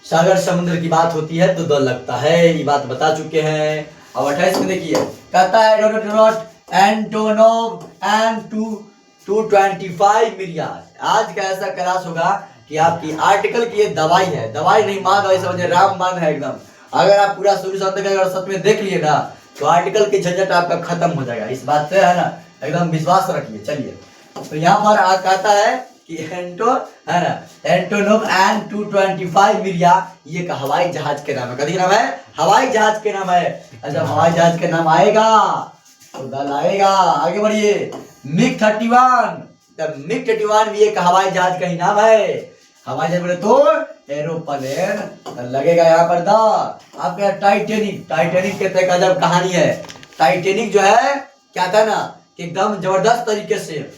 सागर समुद्र की बात होती है तो द लगता है, ये बात बता चुके हैं। अब 28 में देखिए कहता है dot dot Antonov and 225 million. आज का ऐसा क्लास होगा कि आपकी आर्टिकल की ये दवाई है, दवाई नहीं माँ दवाई समझे, रामबाण है एकदम। अगर आप पूरा शुरू से अंत तक अगर सच में देख लिए ना तो आर्टिकल की झंझट आपका खत्म हो जाएगा, इस बात से है ना एकदम विश्वास रखिए। चलिए तो यहाँ पर कहता है कि एंटो है ना, एंटोनोव एंड 225 मिलिया, ये एक हवाई जहाज के नाम है, कथी नाम है, हवाई जहाज के नाम है। जब हवाई जहाज के नाम आएगा तो दल आएगा। आगे बढ़िए। मिग 31, तब मिग 31 भी एक हवाई जहाज का ही नाम है, हवाई जहाज बोले तो एरोप्लेन लगेगा यहाँ पर द। आपका टाइटेनिक, टाइटेनिक के तक अजब कहानी है। टाइटेनिक जो है क्या था ना कि एकदम जबरदस्त तरीके से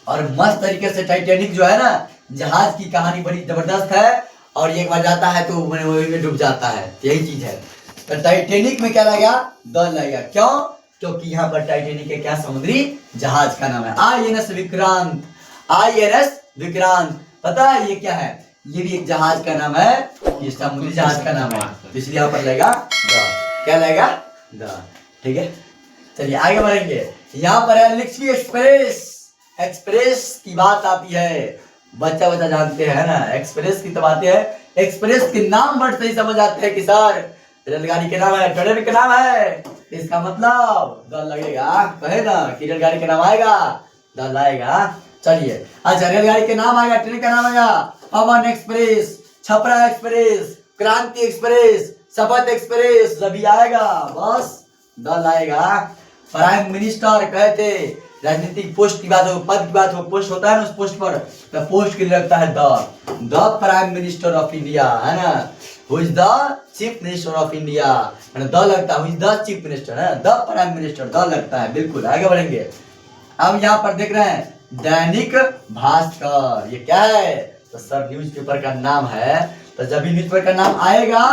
और मस्त तरीके से टाइटेनिक जो है ना जहाज की कहानी बड़ी जबरदस्त है, और एक बार जाता है तो वही में डूब जाता है, यही चीज है। तो टाइटेनिक में क्या लगेगा द लगेगा, क्यों, क्योंकि यहाँ पर टाइटेनिक के क्या समुद्री जहाज का नाम है INS विक्रांत, INS विक्रांत। पता है ये क्या है, ये भी एक जहाज का नाम है, ये समुद्री जहाज का नाम है, तो इसलिए यहाँ पर लगेगा द, क्या लगेगा द, ठीक है। चलिए आगे बढ़ेंगे। यहाँ पर है लिक्सी एक्सप्रेस, एक्सप्रेस की बात आती है, बच्चा बच्चा जानते हैं ना, एक्सप्रेस की तो बात है, एक्सप्रेस के नाम बट सही समझ आते हैं कि सर रेलगाड़ी के नाम है, ट्रेन के नाम है, इसका मतलब द लगेगा, कहे ना कि रेलगाड़ी के नाम आएगा द लाएगा। चलिए अच्छा, रेलगाड़ी के नाम आएगा, ट्रेन का नाम आएगा, पवन एक्सप्रेस, छपरा एक्सप्रेस, क्रांति एक्सप्रेस, शपथ एक्सप्रेस, जब भी आएगा बस द लाएगा। प्राइम मिनिस्टर कहते, राजनीतिक पोस्ट की बात हो, पद की बात हो, पोस्ट होता है ना, उस पोस्ट पर तो पोस्ट के लिए लगता है the prime minister of India, है ना, who is the chief minister of India, the लगता है, who is the chief minister, है द प्राइम मिनिस्टर, द लगता है, बिल्कुल। आगे बढ़ेंगे। अब यहाँ पर देख रहे हैं दैनिक भास्कर, ये क्या है, तो सर न्यूज़पेपर का नाम है, तो जब भी न्यूज़पेपर का नाम आएगा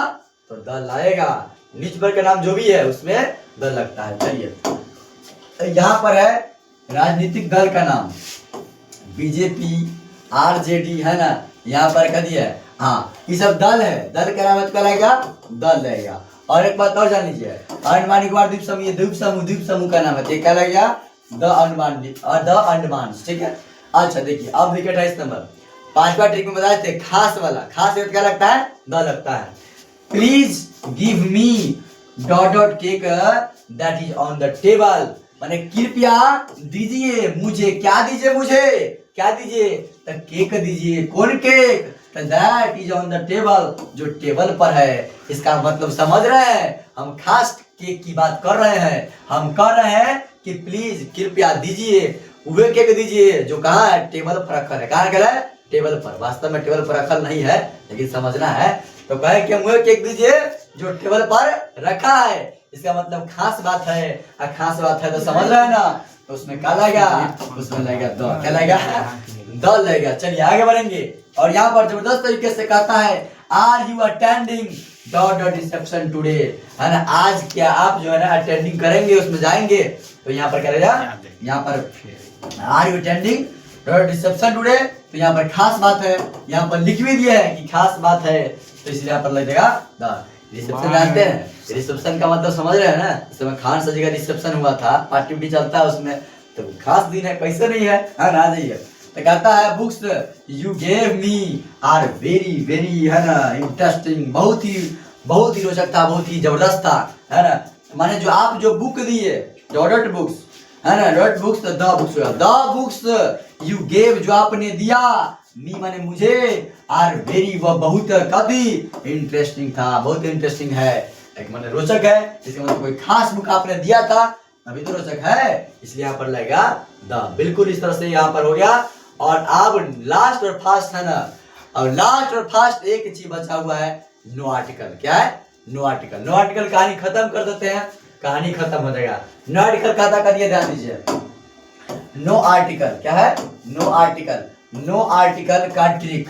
तो द लाएगा, न्यूज़पेपर का नाम जो भी है उसमें द लगता है। चलिए यहाँ पर है राजनीतिक दल का नाम, बीजेपी, RJD, है ना, यहाँ पर कह दिया है, हाँ ये सब दल है, दल का नाम क्या लगेगा दल लगेगा। और एक बात और जान लीजिए, अंडमान निकोबार द्वीप समूह, द्वीप समूह का नाम है, तो क्या लगेगा द अंडमान, द अंडमान, ठीक है। अच्छा देखिए अब देखिए 28 नंबर, 5वां ट्रिक में बताए थे खास वाला, खास क्या लगता है द लगता है। Please give me dot dot cake that is on the table, माने कृपया दीजिए मुझे, क्या दीजिए मुझे, क्या दीजिए, तो केक दीजिए, कौन केक, तो that is on the table, जो टेबल पर है। इसका मतलब समझ रहे हैं, हम खास केक की बात कर रहे हैं, हम कह रहे हैं कि प्लीज कृपया दीजिए, वे केक दीजिए जो कहाँ है, टेबल पर रखा है, कहाँ रखा है टेबल पर, वास्तव में टेबल पर रखल नहीं है लेकिन समझना है। तो कहे कि मुँह केक दीजिए जो टेबल पर रखा है, इसका मतलब खास बात है। खास बात है तो समझ रहे हैं ना, तो उसमें क्या लगेगा, उसमें लगेगा द, क्या लगेगा द लगेगा। चलिए आगे बढ़ेंगे। और यहाँ पर जबरदस्त तरीके से कहता है are you attending dot dot reception today, है ना, आज क्या आप जो है ना अटेंडिंग करेंगे, उसमें जाएंगे। तो यहाँ पर करेगा, यहाँ पर are you attending dot reception today, तो यहाँ पर खास बात है, यहाँ पर लिख भी दिया है कि खास बात है, तो इसलिए यहाँ पर लग जाएगा द। रिसेप्शन जानते हैं, रिसेप्शन का मतलब समझ रहे हैं ना, इस समय खान सर जी का रिसेप्शन हुआ था, पार्टी उटी चलता है उसमें, तो खास दिन है, कैसे नहीं है, हाँ आ जाइए। तो कहता है books you gave me are very very, है ना, इंटरेस्टिंग, बहुत ही रोचक था, बहुत ही जबरदस्त था, है ना। माने जो आप जो बुक दिए, डॉट बुक्स, है ना, dot books, the books, the books you gave, जो आपने दिया, मी माने मुझे, आर वेरी, वह बहुत कभी इंटरेस्टिंग था, बहुत इंटरेस्टिंग है, एक माने रोचक है, इसका मतलब कोई खास बुक आपने दिया था अभी तो रोचक है, इसलिए यहाँ पर लगेगा द। बिल्कुल इस तरह से यहाँ पर हो गया। और अब लास्ट और फास्ट है ना, और लास्ट और फास्ट एक चीज बचा हुआ है, नो आर्टिकल। क्या है? No article. नो आर्टिकल कहानी खत्म कर देते हैं, कहानी खत्म हो जाएगा। नो आर्टिकल कहता करिए, ध्यान दीजिए। नो आर्टिकल क्या है? नो आर्टिकल, नो आर्टिकल का ट्रिक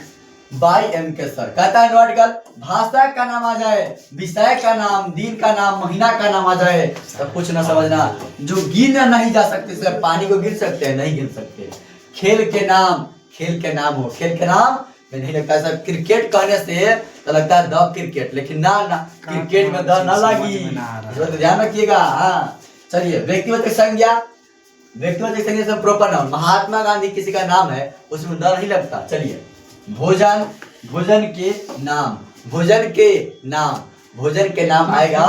बाय एम के सर। कहता है नो आर्टिकल भाषा का नाम आ जाए, विषय का नाम, दिन का नाम, महीना का नाम आ जाए, तो कुछ ना समझना, जो गिन नहीं जा सकते, सिर्फ पानी को गिन सकते हैं, नहीं गिन सकते। खेल के नाम, खेल के नाम हो, खेल के नाम में नहीं लगता है सर, क्रिकेट कहने से तो लगता है द क्रिकेट, लेकिन ना क्रिकेट में द ना लगी, तो ध्यान रखिएगा। हाँ चलिए, व्यक्तिगत संज्ञा, व्यक्तिगत संज्ञा से प्रॉपर नाउन, महात्मा गांधी किसी का नाम है, उसमें द नहीं लगता। चलिए, भोजन, भोजन के नाम, भोजन के नाम, भोजन के नाम आएगा,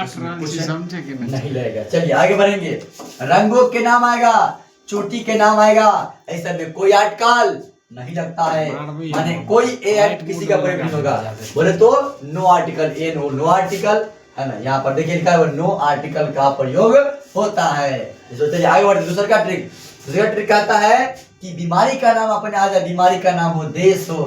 समझे कि नहीं लगेगा। चलिए आगे बढ़ेंगे। रंगों के नाम आएगा, चोटी के नाम आएगा, ऐसा में कोई आर्टिकल नहीं लगता है, माने कोई ए किसी का प्रयोग नहीं होगा। बोले तो नो आर्टिकल, ए नो, नो आर्टिकल, है ना। यहाँ पर देखिए लिखा है नो आर्टिकल का प्रयोग होता है। चलिए आगे बढ़ते। दूसरा का ट्रिक, दूसरा ट्रिक कहता है कि बीमारी का नाम अपने आ जाए, बीमारी का नाम हो, देश हो,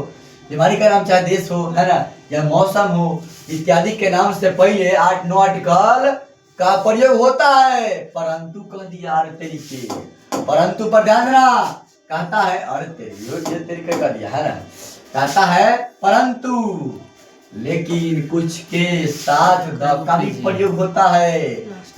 बीमारी का नाम चाहे देश हो, है ना, या मौसम हो, इत्यादि के नाम से पहले नो आर्टिकल का प्रयोग होता है। परंतु कह दिया अरे तेरी के, परंतु पर ध्यान देना, कहता है अरे तेरी, ये तेरी का दिया है ना, कहता है परंतु, लेकिन कुछ के साथ द का भी प्रयोग होता है।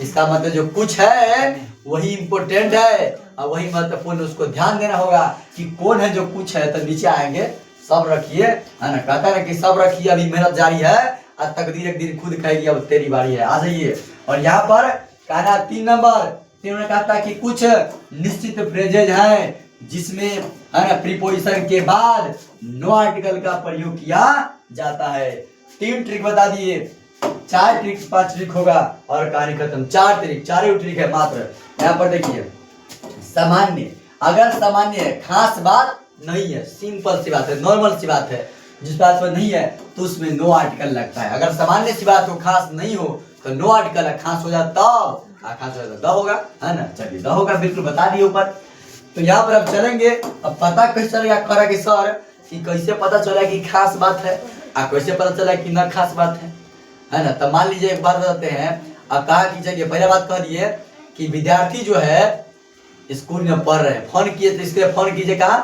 इसका मतलब जो कुछ है वही इम्पोर्टेंट है और वही महत्वपूर्ण, उसको ध्यान देना होगा कि कौन है जो कुछ है। तो नीचे आएंगे, सब रखिए, है ना, कहता है कि सब रखिए, अभी मेहनत जारी है, आज तकदीर एक दिन खुद खाएगी, अब तेरी बारी है, आ जाइए। और यहाँ पर कहना 3 नंबर, 3 में कहता है कि कुछ निश्चित फ्रेजेज हैं जिसमें, है ना, प्रीपोजिशन के बाद नो आर्टिकल का प्रयोग किया जाता है। 3 ट्रिक बता दिए, 4 ट्रिक 5 ट्रिक होगा और कहानी खत्म। 4 ट्रिक, 4 ट्रिक है मात्र। यहाँ पर देखिए, सामान्य, अगर सामान्य है, खास बात नहीं है, सिंपल सी बात है, नॉर्मल सी बात है, जिस बात पर नहीं है तो उसमें नो आर्टिकल लगता है। अगर सामान्य सी बात हो, खास नहीं हो, तो नो आर्टिकल है, खास हो जाता तब, खास हो जाता द होगा, है ना। चलिए द होगा, बिल्कुल बता दिए ऊपर। तो यहाँ पर अब चलेंगे, अब पता कैसे चलेगा करा कि सर कि कैसे पता चला कि खास बात है और कैसे पता चला कि ना खास बात है ना। तो मान लीजिए एक बात बताते हैं, अब कहा कि चलिए पहले बात कह दिए कि विद्यार्थी जो है स्कूल में पढ़ रहे हैं, फोन किए तो इसके लिए फोन कीजिए, कहा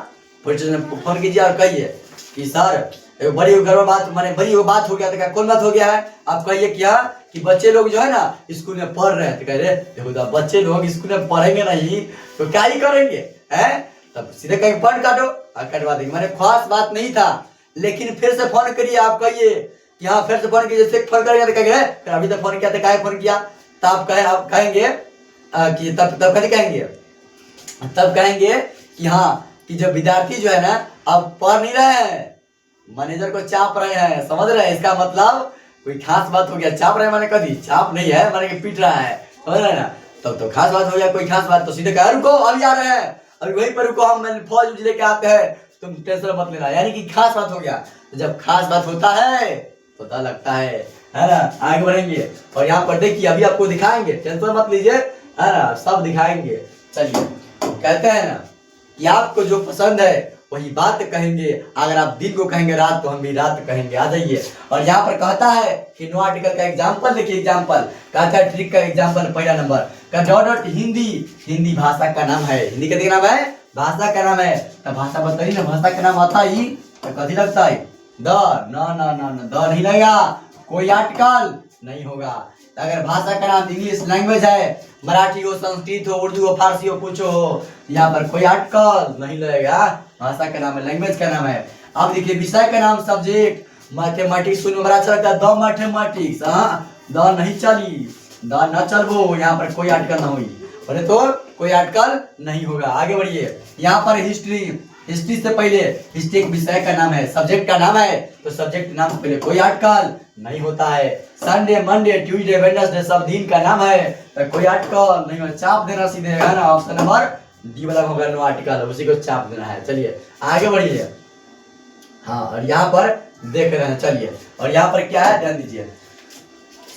फोन कीजिए और कहिए कि सर बड़ी गर्व बात, माने बड़ी वो बात हो गया, तो क्या कौन बात हो गया है, आप कहिए क्या कि बच्चे लोग जो है ना स्कूल में पढ़ रहे हैं। तो कह रहे देखो बच्चे लोग स्कूल में पढ़ेंगे नहीं तो क्या ही करेंगे, हैं, तब सीधे कहीं फोन काटो और कटवा देंगे। माने खास बात नहीं था, लेकिन फिर से फोन करिए, आप कहिए कि हाँ फिर से फोन कीजिए, जैसे फोन करेंगे तो कहेंगे फिर अभी तक फोन किया था, क्या फोन किया, तब आप कहेंगे कि तब कभी कहेंगे, तब कहेंगे कि हाँ कि जब विद्यार्थी जो है ना अब पढ़ नहीं रहे हैं, मैनेजर को चाप रहे हैं, समझ रहे हैं, इसका मतलब कोई खास बात हो गया। चाप रहे माने कभी चाप नहीं है, माने कि पीट रहा है, समझ रहे हैं ना, तब तो खास बात हो गया। कोई खास बात तो सीधे कहा रुको अभी आ रहे हैं, अभी वहीं पर रुको, हम फौज लेके आते हैं, तुम टेंशन मत लेना, यानी कि खास बात हो गया। तो जब खास बात होता है तो पता लगता है ना। आगे बढ़ेंगे और यहाँ पर देखिए अभी आपको दिखाएंगे, टेंशन मत लीजिए, है ना, सब दिखाएंगे। चलिए कहते हैं ना कि आपको जो पसंद है वही बात कहेंगे। अगर आप दिन को कहेंगे रात तो हम भी रात कहेंगे। आ जाइए। और यहाँ पर कहता है कि नो आर्टिकल का एग्जाम्पल देखिए। एग्जाम्पल कहता है ट्रिक का एग्जाम्पल पहला नंबर का डॉट हिंदी। हिंदी भाषा का नाम है। हिंदी का नाम है, भाषा का नाम है। तो भाषा बताइए ना, भाषा का नाम आता ही तो कथी लगता है? द। ना ना ना ना, द नहीं लगेगा, कोई आर्टिकल नहीं होगा। तो अगर भाषा का नाम इंग्लिश लैंग्वेज है, मराठी हो, संस्कृत हो, उर्दू हो, फारसी हो, कुछ हो, यहाँ पर कोई आर्टिकल नहीं लगेगा। भाषा का नाम है, लैंग्वेज का नाम है। अब देखिए विषय का नाम सब्जेक्ट, मैथमेटिक्स सुनने में बड़ा अच्छा लगता है। द मैथमेटिक्स, हाँ द नहीं चली, द न चलबो, यहाँ पर कोई आर्टिकल ना हुई, बोले तो कोई आर्टिकल नहीं होगा। आगे बढ़िए। यहाँ पर हिस्ट्री, हिस्ट्री से पहले हिस्ट्री एक विषय का नाम है, सब्जेक्ट का नाम है, तो सब्जेक्ट नाम से पहले कोई आर्टिकल नहीं होता है। संडे, मंडे, ट्यूसडे, वेडनेसडे सब दिन का नाम है, तो कोई आर्टिकल नहीं होगा। चाप देना सीधे है ना, ऑप्शन नंबर डी वाला होगा, नो आर्टिकल, उसी को चाप देना है। चलिए आगे बढ़िए। हाँ, और यहाँ पर देख रहे हैं, चलिए। और यहाँ पर क्या है ध्यान दीजिए।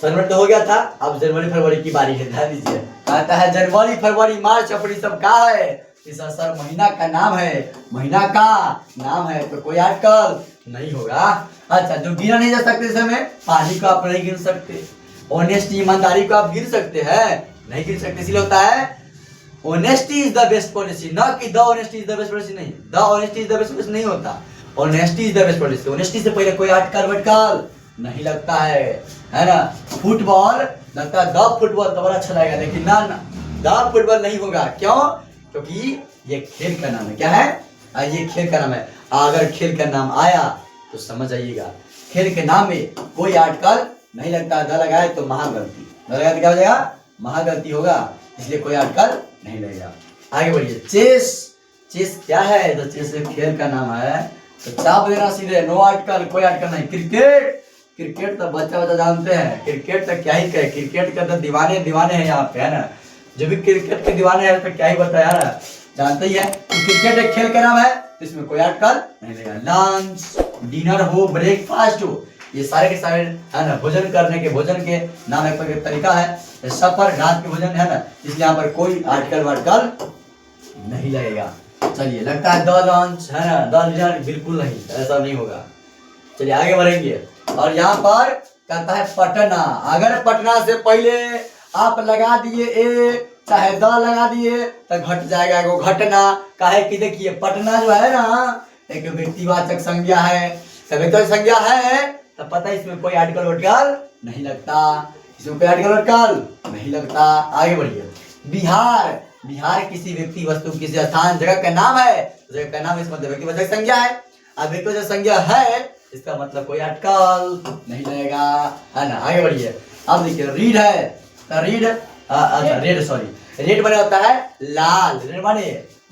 जनवरी तो हो गया था, अब जनवरी फरवरी की बारी है। ध्यान दीजिए, कहता है जनवरी फरवरी मार्च अप्रैल सब का है? इस सर महीना का नाम है, महीना का नाम है, तो कोई आर्टिकल नहीं होगा। अच्छा, जो गिना नहीं जा सकते समय, पानी को आप नहीं गिन सकते, ऑनेस्टी ईमानदारी को आप गिन सकते हैं, नहीं गिन सकते। इसलिए होता है honesty is the best policy, ना कि the honesty is the best policy. नहीं, the honesty is the best policy नहीं होता, honesty is the best policy. Honesty से पहले कोई आर्टिकल वार्टिकल नहीं लगता है ना। फुटबॉल लगता है द फुटबॉल तो बड़ा अच्छा लगेगा, लेकिन ना ना, द फुटबॉल नहीं होगा। क्यों? क्योंकि ये खेल का नाम है। क्या है? ये खेल का नाम है। अगर खेल का नाम आया तो समझ आइएगा, खेल के नाम में कोई आर्टिकल नहीं लगता। द लगाए तो महागलती, द लगाए तो क्या हो जाएगा? महागलती होगा, इसलिए कोई आर्टिकल नहीं लगेगा। आगे बढ़िए। चेस, चेस क्या है? तो चेस एक खेल का नाम है, तो चाप देना सीधे, नो आर्टिकल, कोई आर्टिकल नहीं। क्रिकेट, क्रिकेट तो बच्चा बच्चा जानते हैं, क्रिकेट तो क्या ही कहे, क्रिकेट के तो दीवाने दीवाने हैं यहाँ पे, है ना। जो भी क्रिकेट के दीवाने हैं तो क्या ही बताया ना, जानते ही है। तो क्रिकेट एक खेल का नाम है, इसमें कोई आर्टिकल नहीं लगेगा। लंच, डिनर हो, ब्रेकफास्ट हो, ये सारे के सारे है ना, भोजन करने के, भोजन के नाम एक तरीका है। सफर, रात के भोजन है ना, इसलिए यहाँ पर कोई आर्टिकल वार्टिकल नहीं लगेगा। चलिए, लगता है द लंच है ना, द डिनर, बिल्कुल नहीं, ऐसा नहीं होगा। चलिए आगे बढ़ेंगे। और यहाँ पर कहता है पटना। अगर पटना से पहले आप लगा दिए ए, चाहे द लगा दिए, तो घट जाएगा एगो घटना। काहे कि देखिए पटना जो है ना, एक व्यक्तिवाचक संज्ञा है, व्यक्तिवाचक संज्ञा है, तो पता है इसमें कोई आर्टिकल वार्टिकल नहीं लगता, इसमें कोई आर्टिकल वार्टिकल नहीं लगता। आगे बढ़िए। बिहार, बिहार किसी व्यक्ति, वस्तु, किसी स्थान, जगह का नाम है, जगह का नाम, इसका मतलब व्यक्तिवाचक संज्ञा है। अब व्यक्तिवाचक संज्ञा है, इसका मतलब कोई आर्टिकल नहीं लगेगा, है ना। आगे बढ़िए। अब देखिए रीड है, तो रीड, अच्छा रेड, सॉरी, रेड माने होता है लाल, रेड माने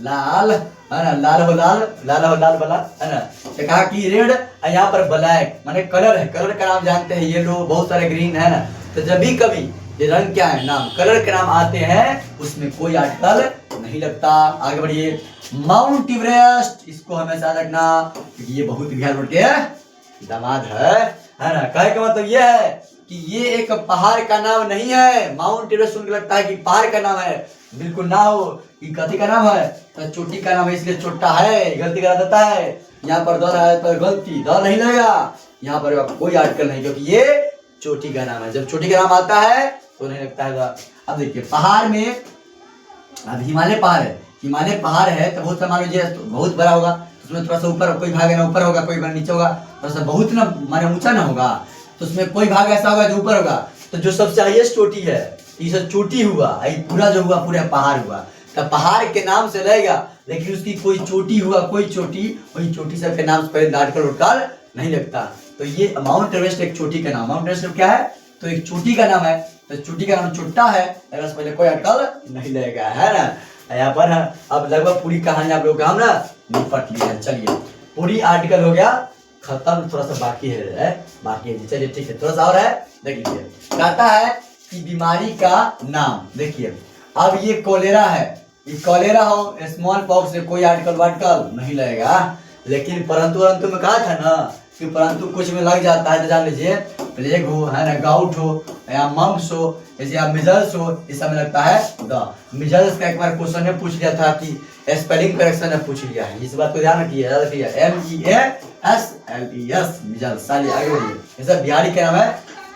लाल, है ना, लाल हो लाल, लाल हो लाल वाला, है ना। तो कहा कि रेड, यहाँ पर ब्लैक माने कलर है, कलर का नाम जानते हैं, येलो, बहुत सारे ग्रीन, है ना। तो जब भी कभी ये रंग क्या है, नाम, कलर के नाम आते हैं, उसमें कोई आर्टिकल नहीं लगता। आगे बढ़िए। माउंट एवरेस्ट, इसको हमेशा रखना, ये बहुत ध्यान के दामाद है ना। कहे का मतलब ये है कि ये एक पहाड़ का नाम नहीं है। माउंट एवरेस्ट सुन के लगता है कि पहाड़ का नाम है, बिल्कुल ना हो, कि कथी का नाम है, तो चोटी का नाम है, इसलिए छोटा है, गलती करा देता है। यहाँ पर द है तो गलती, द नहीं लगेगा, यहाँ पर कोई आर्टिकल नहीं, क्योंकि ये चोटी का नाम है। जब चोटी का नाम आता है तो नहीं लगता है। अब देखिए पहाड़ में, अब हिमालय पहाड़ है, हिमालय पहाड़ है तो बहुत, मान लीजिए बहुत बड़ा होगा, उसमें थोड़ा सा ऊपर, कोई भाग है ना ऊपर होगा, कोई भाग नीचे होगा, थोड़ा सा बहुत ना माने ऊंचा ना होगा, तो उसमें कोई भाग ऐसा होगा जो ऊपर होगा। तो जो सबसे हाईएस्ट चोटी है, ये सब चोटी हुआ, पूरा जो हुआ पूरा पहाड़ हुआ, तो पहाड़ के नाम से रहेगा, लेकिन उसकी कोई चोटी हुआ, कोई चोटी, वही चोटी सब के नाम से पहले आर्टिकल वार्टिकल नहीं लगता। तो ये माउंट एवरेस्ट एक चोटी का नाम, माउंट एवरेस्ट क्या है, तो एक चोटी का नाम है, तो चोटी का नाम छोटा है, अगर पहले कोई आर्टिकल नहीं लगेगा, है ना। यहाँ पर अब लगभग पूरी कहानी आप लोग का हम ना निपट लिया है। चलिए पूरी आर्टिकल हो गया खत्म, थोड़ा सा बाकी है, बाकी है। चलिए ठीक है, थोड़ा सा और है, देख लीजिए। कहता है कि बीमारी का नाम, देखिए अब ये कोलेरा है, ये कोलेरा हो, स्मॉल पॉक्स से कोई आर्टिकल वार्टिकल नहीं लगेगा, लेकिन परंतु में कहा था ना कि परंतु कुछ में लग जाता है, तो जान लीजिए प्लेग हो, है ना, गाउट हो, या मम्स हो, जैसे आप मिजल्स हो, इस समय लगता है द। मिजल्स का एक बार क्वेश्चन में पूछ लिया था कि स्पेलिंग करेक्शन में पूछ लिया है, इस बात को ध्यान रखिए, याद रखिए, MEASLES मिजल्स। चलिए आगे बढ़िए। जैसे बिहारी का नाम है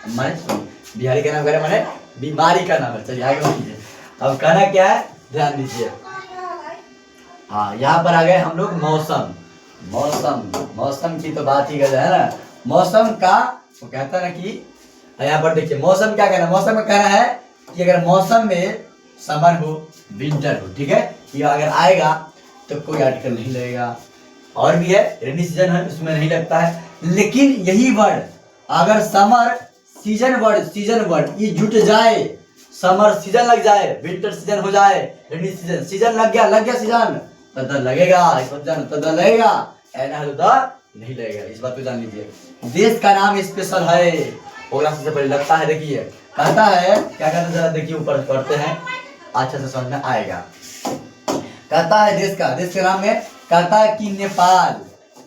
माने, बिहारी का नाम करे माने बीमारी का नाम है। चलिए आगे बढ़िए। अब कहना क्या है, ध्यान दीजिए। हाँ, यहाँ पर आ गए हम लोग मौसम। मौसम, मौसम की तो बात ही गजब है ना। मौसम का वो कहता है ना कि यहाँ पर देखिए मौसम क्या कहना है, मौसम का कहना है कि अगर मौसम में समर हो, विंटर हो, ठीक है, ये अगर आएगा तो कोई आर्टिकल नहीं लगेगा। और भी है रेनी सीजन है, उसमें नहीं लगता है। लेकिन यही वर्ड अगर समर सीजन वर्ड ये जुट जाए, समर सीजन लग जाए, विंटर सीजन हो जाए, रेनी सीजन, सीजन लग गया सीजन, तो लगेगा, इस बात जान, तो लगेगा, ऐना तो नहीं लगेगा, इस बात को जान लीजिए। देश का नाम स्पेशल है, होगा सबसे पहले लगता है, देखिए कहता है क्या कहता है, जरा देखिए ऊपर पढ़ते हैं, अच्छा से समझ में आएगा। कहता है देश के नाम में कहता है कि नेपाल,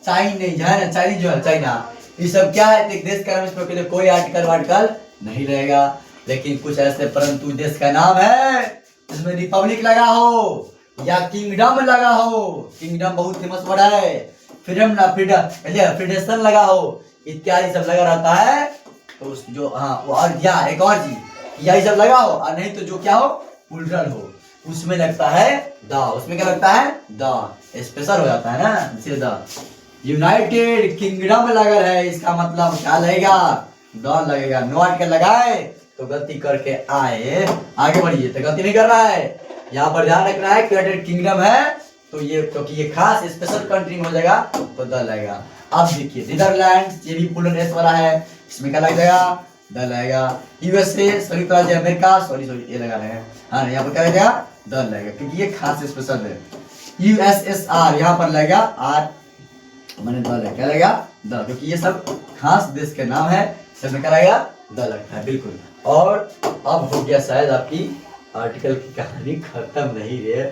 चाइनीज जो है चाइना, ये सब क्या है, एक देश का नाम, इसमें के लिए कोई आर्टिकल नहीं रहेगा। लेकिन कुछ ऐसे परंतु देश का नाम है जिसमें रिपब्लिक लगा हो या किंगडम लगा हो, किंगडम बहुत फेमस वर्ड है, फ्रीडम लगा हो, इत्यादि सब लगा रहता है। तो उस जो और या एक और चीज, या सब लगा हो, और नहीं तो जो क्या हो, प्लूरल हो, उसमें लगता है द। उसमें क्या लगता है, द, स्पेशल हो जाता है ना, इसलिए द। यूनाइटेड किंगडम लगा है, इसका मतलब क्या लगेगा, द लगेगा। नो आर्टिकल लगाए तो गलती करके आए, आगे बढ़िए, तो गलती नहीं कर रहा है। यहाँ पर ध्यान रखना है यूनाइटेड किंगडम है तो ये, क्योंकि ये खास स्पेशल कंट्री में हो जाएगा तो द लगेगा। अब देखिए नीदरलैंड, ये भी पुलर एस वाला है, इसमें क्या लग जाएगा, द लगेगा। USA संयुक्त राज्य अमेरिका, सॉरी ये लगा रहे हैं, हाँ यहाँ पर क्या लगेगा, द लगेगा, क्योंकि ये खास स्पेशल है। USSR यहाँ पर लगेगा आर, मैंने द लगेगा, क्या लगेगा, द, क्योंकि ये सब खास देश के नाम है, सब में क्या लगेगा, द लगता है, बिल्कुल। और अब हो गया शायद आपकी आर्टिकल की कहानी खत्म नहीं है।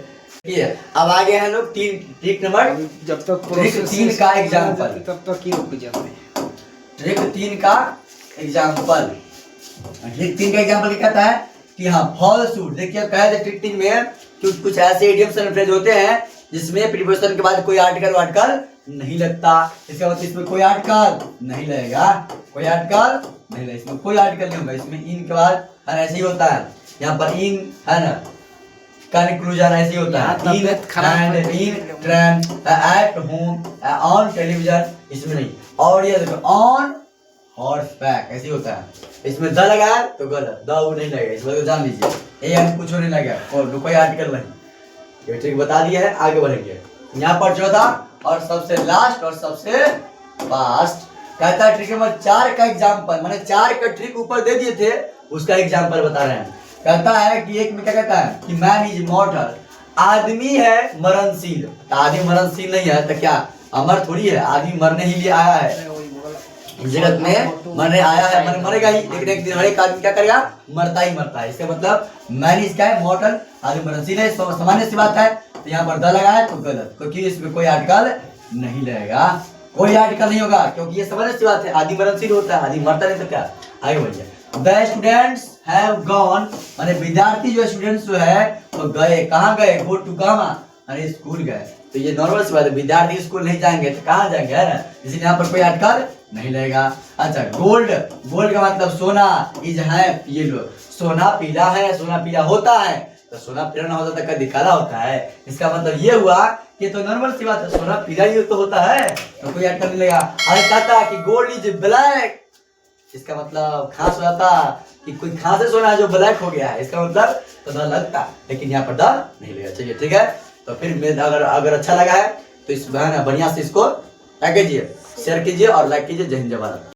ठीक है, अब आगे हैं लोग ट्रिक नंबर, जब तक ट्रिक 3 का एग्जाम्पल, तब तक ही रुक जाते हैं। ट्रिक 3 का एग्जाम्पल, ट्रिक 3 का एग्जाम्पल क्या कहता है कि हाँ फॉल्सूट। देखिए कहे थे ट्रिक 3 में कुछ ऐसे इडियम्स एंड फ्रेज होते हैं जिसमें प्रीपोजिशन के बाद कोई आर्टिकल नहीं लगता, इसका मतलब इसमें कोई आर्टिकल नहीं लगेगा, कोई आर्टिकल नहीं लगेगा, इसमें कोई आर्टिकल नहीं होगा। इसमें इन के बाद ऐसे ही होता है, यहाँ पर इन है ना, कंक्लूजन ऐसे ही होता है, in and in train, at home, on television, इसमें नहीं। और ये देखो ऑन हॉर्स बैक, ऐसे ही होता है, इसमें द लगा है तो गलत, द वो नहीं लगेगा, इस बात को जान लीजिए, ए कुछ नहीं लगेगा और कोई आर्टिकल नहीं। ये ट्रिक बता दिया है, आगे बढ़ेंगे। यहाँ पर चौथा और सबसे लास्ट और सबसे फास्ट कहता है ट्रिक नंबर 4 का एग्जाम्पल, मैंने 4 का ट्रिक ऊपर दे दिए थे, उसका एग्जाम्पल बता रहे हैं। कहता है कि एक में क्या कहता है कि मैन इज मॉर्टल, आदमी है मरणशील, तो आदमी मरणशील नहीं है तो क्या अमर थोड़ी है, आदमी मरने ही लिए आया है, जगत में मरने आया है, मरेगा ही, लेकिन एक दिन हर एक आदमी क्या करेगा, मरता ही मरता है। इसका मतलब मैन इज क्या है, मॉर्टल, आदमी मरणशील है, सामान्य सी बात है। तो यहाँ पर द लगा है तो गलत, क्योंकि इसमें कोई आर्टिकल नहीं लगेगा, कोई आर्टिकल नहीं होगा, क्योंकि ये सामान्य सी बात है, आदमी मरणशील होता है, आदमी मरता नहीं तो क्या। आगे बढ़िए। द स्टूडेंट्स हैव गॉन, माने विद्यार्थी जो स्टूडेंट्स जो है वो गए, कहाँ गए, गो टू गामा, माने स्कूल गए। तो ये नॉर्मल सी बात है, विद्यार्थी स्कूल नहीं जाएंगे तो कहाँ जाएंगे, है ना, इसलिए यहाँ पर कोई आर्टिकल नहीं लगेगा। अच्छा गोल्ड, गोल्ड का मतलब सोना, इज है येलो, सोना पीला है, सोना पीला होता है, तो सोना पीला ना होता तो कभी काला होता है, इसका मतलब ये हुआ कि तो नॉर्मल सी बात है, सोना पीला ही तो होता है, तो कोई आर्टिकल नहीं लगेगा। अरे कहता है कि गोल्ड इज ब्लैक, इसका मतलब खास हो जाता कि कोई खास सोना है जो ब्लैक हो गया है, इसका मतलब तो द लगता, लेकिन यहाँ पर द नहीं लगेगा। चलिए ठीक है, तो फिर अगर अच्छा लगा है तो इस बढ़िया से इसको क्या कीजिए, शेयर कीजिए और लाइक कीजिए। जय हिंद जय भारत।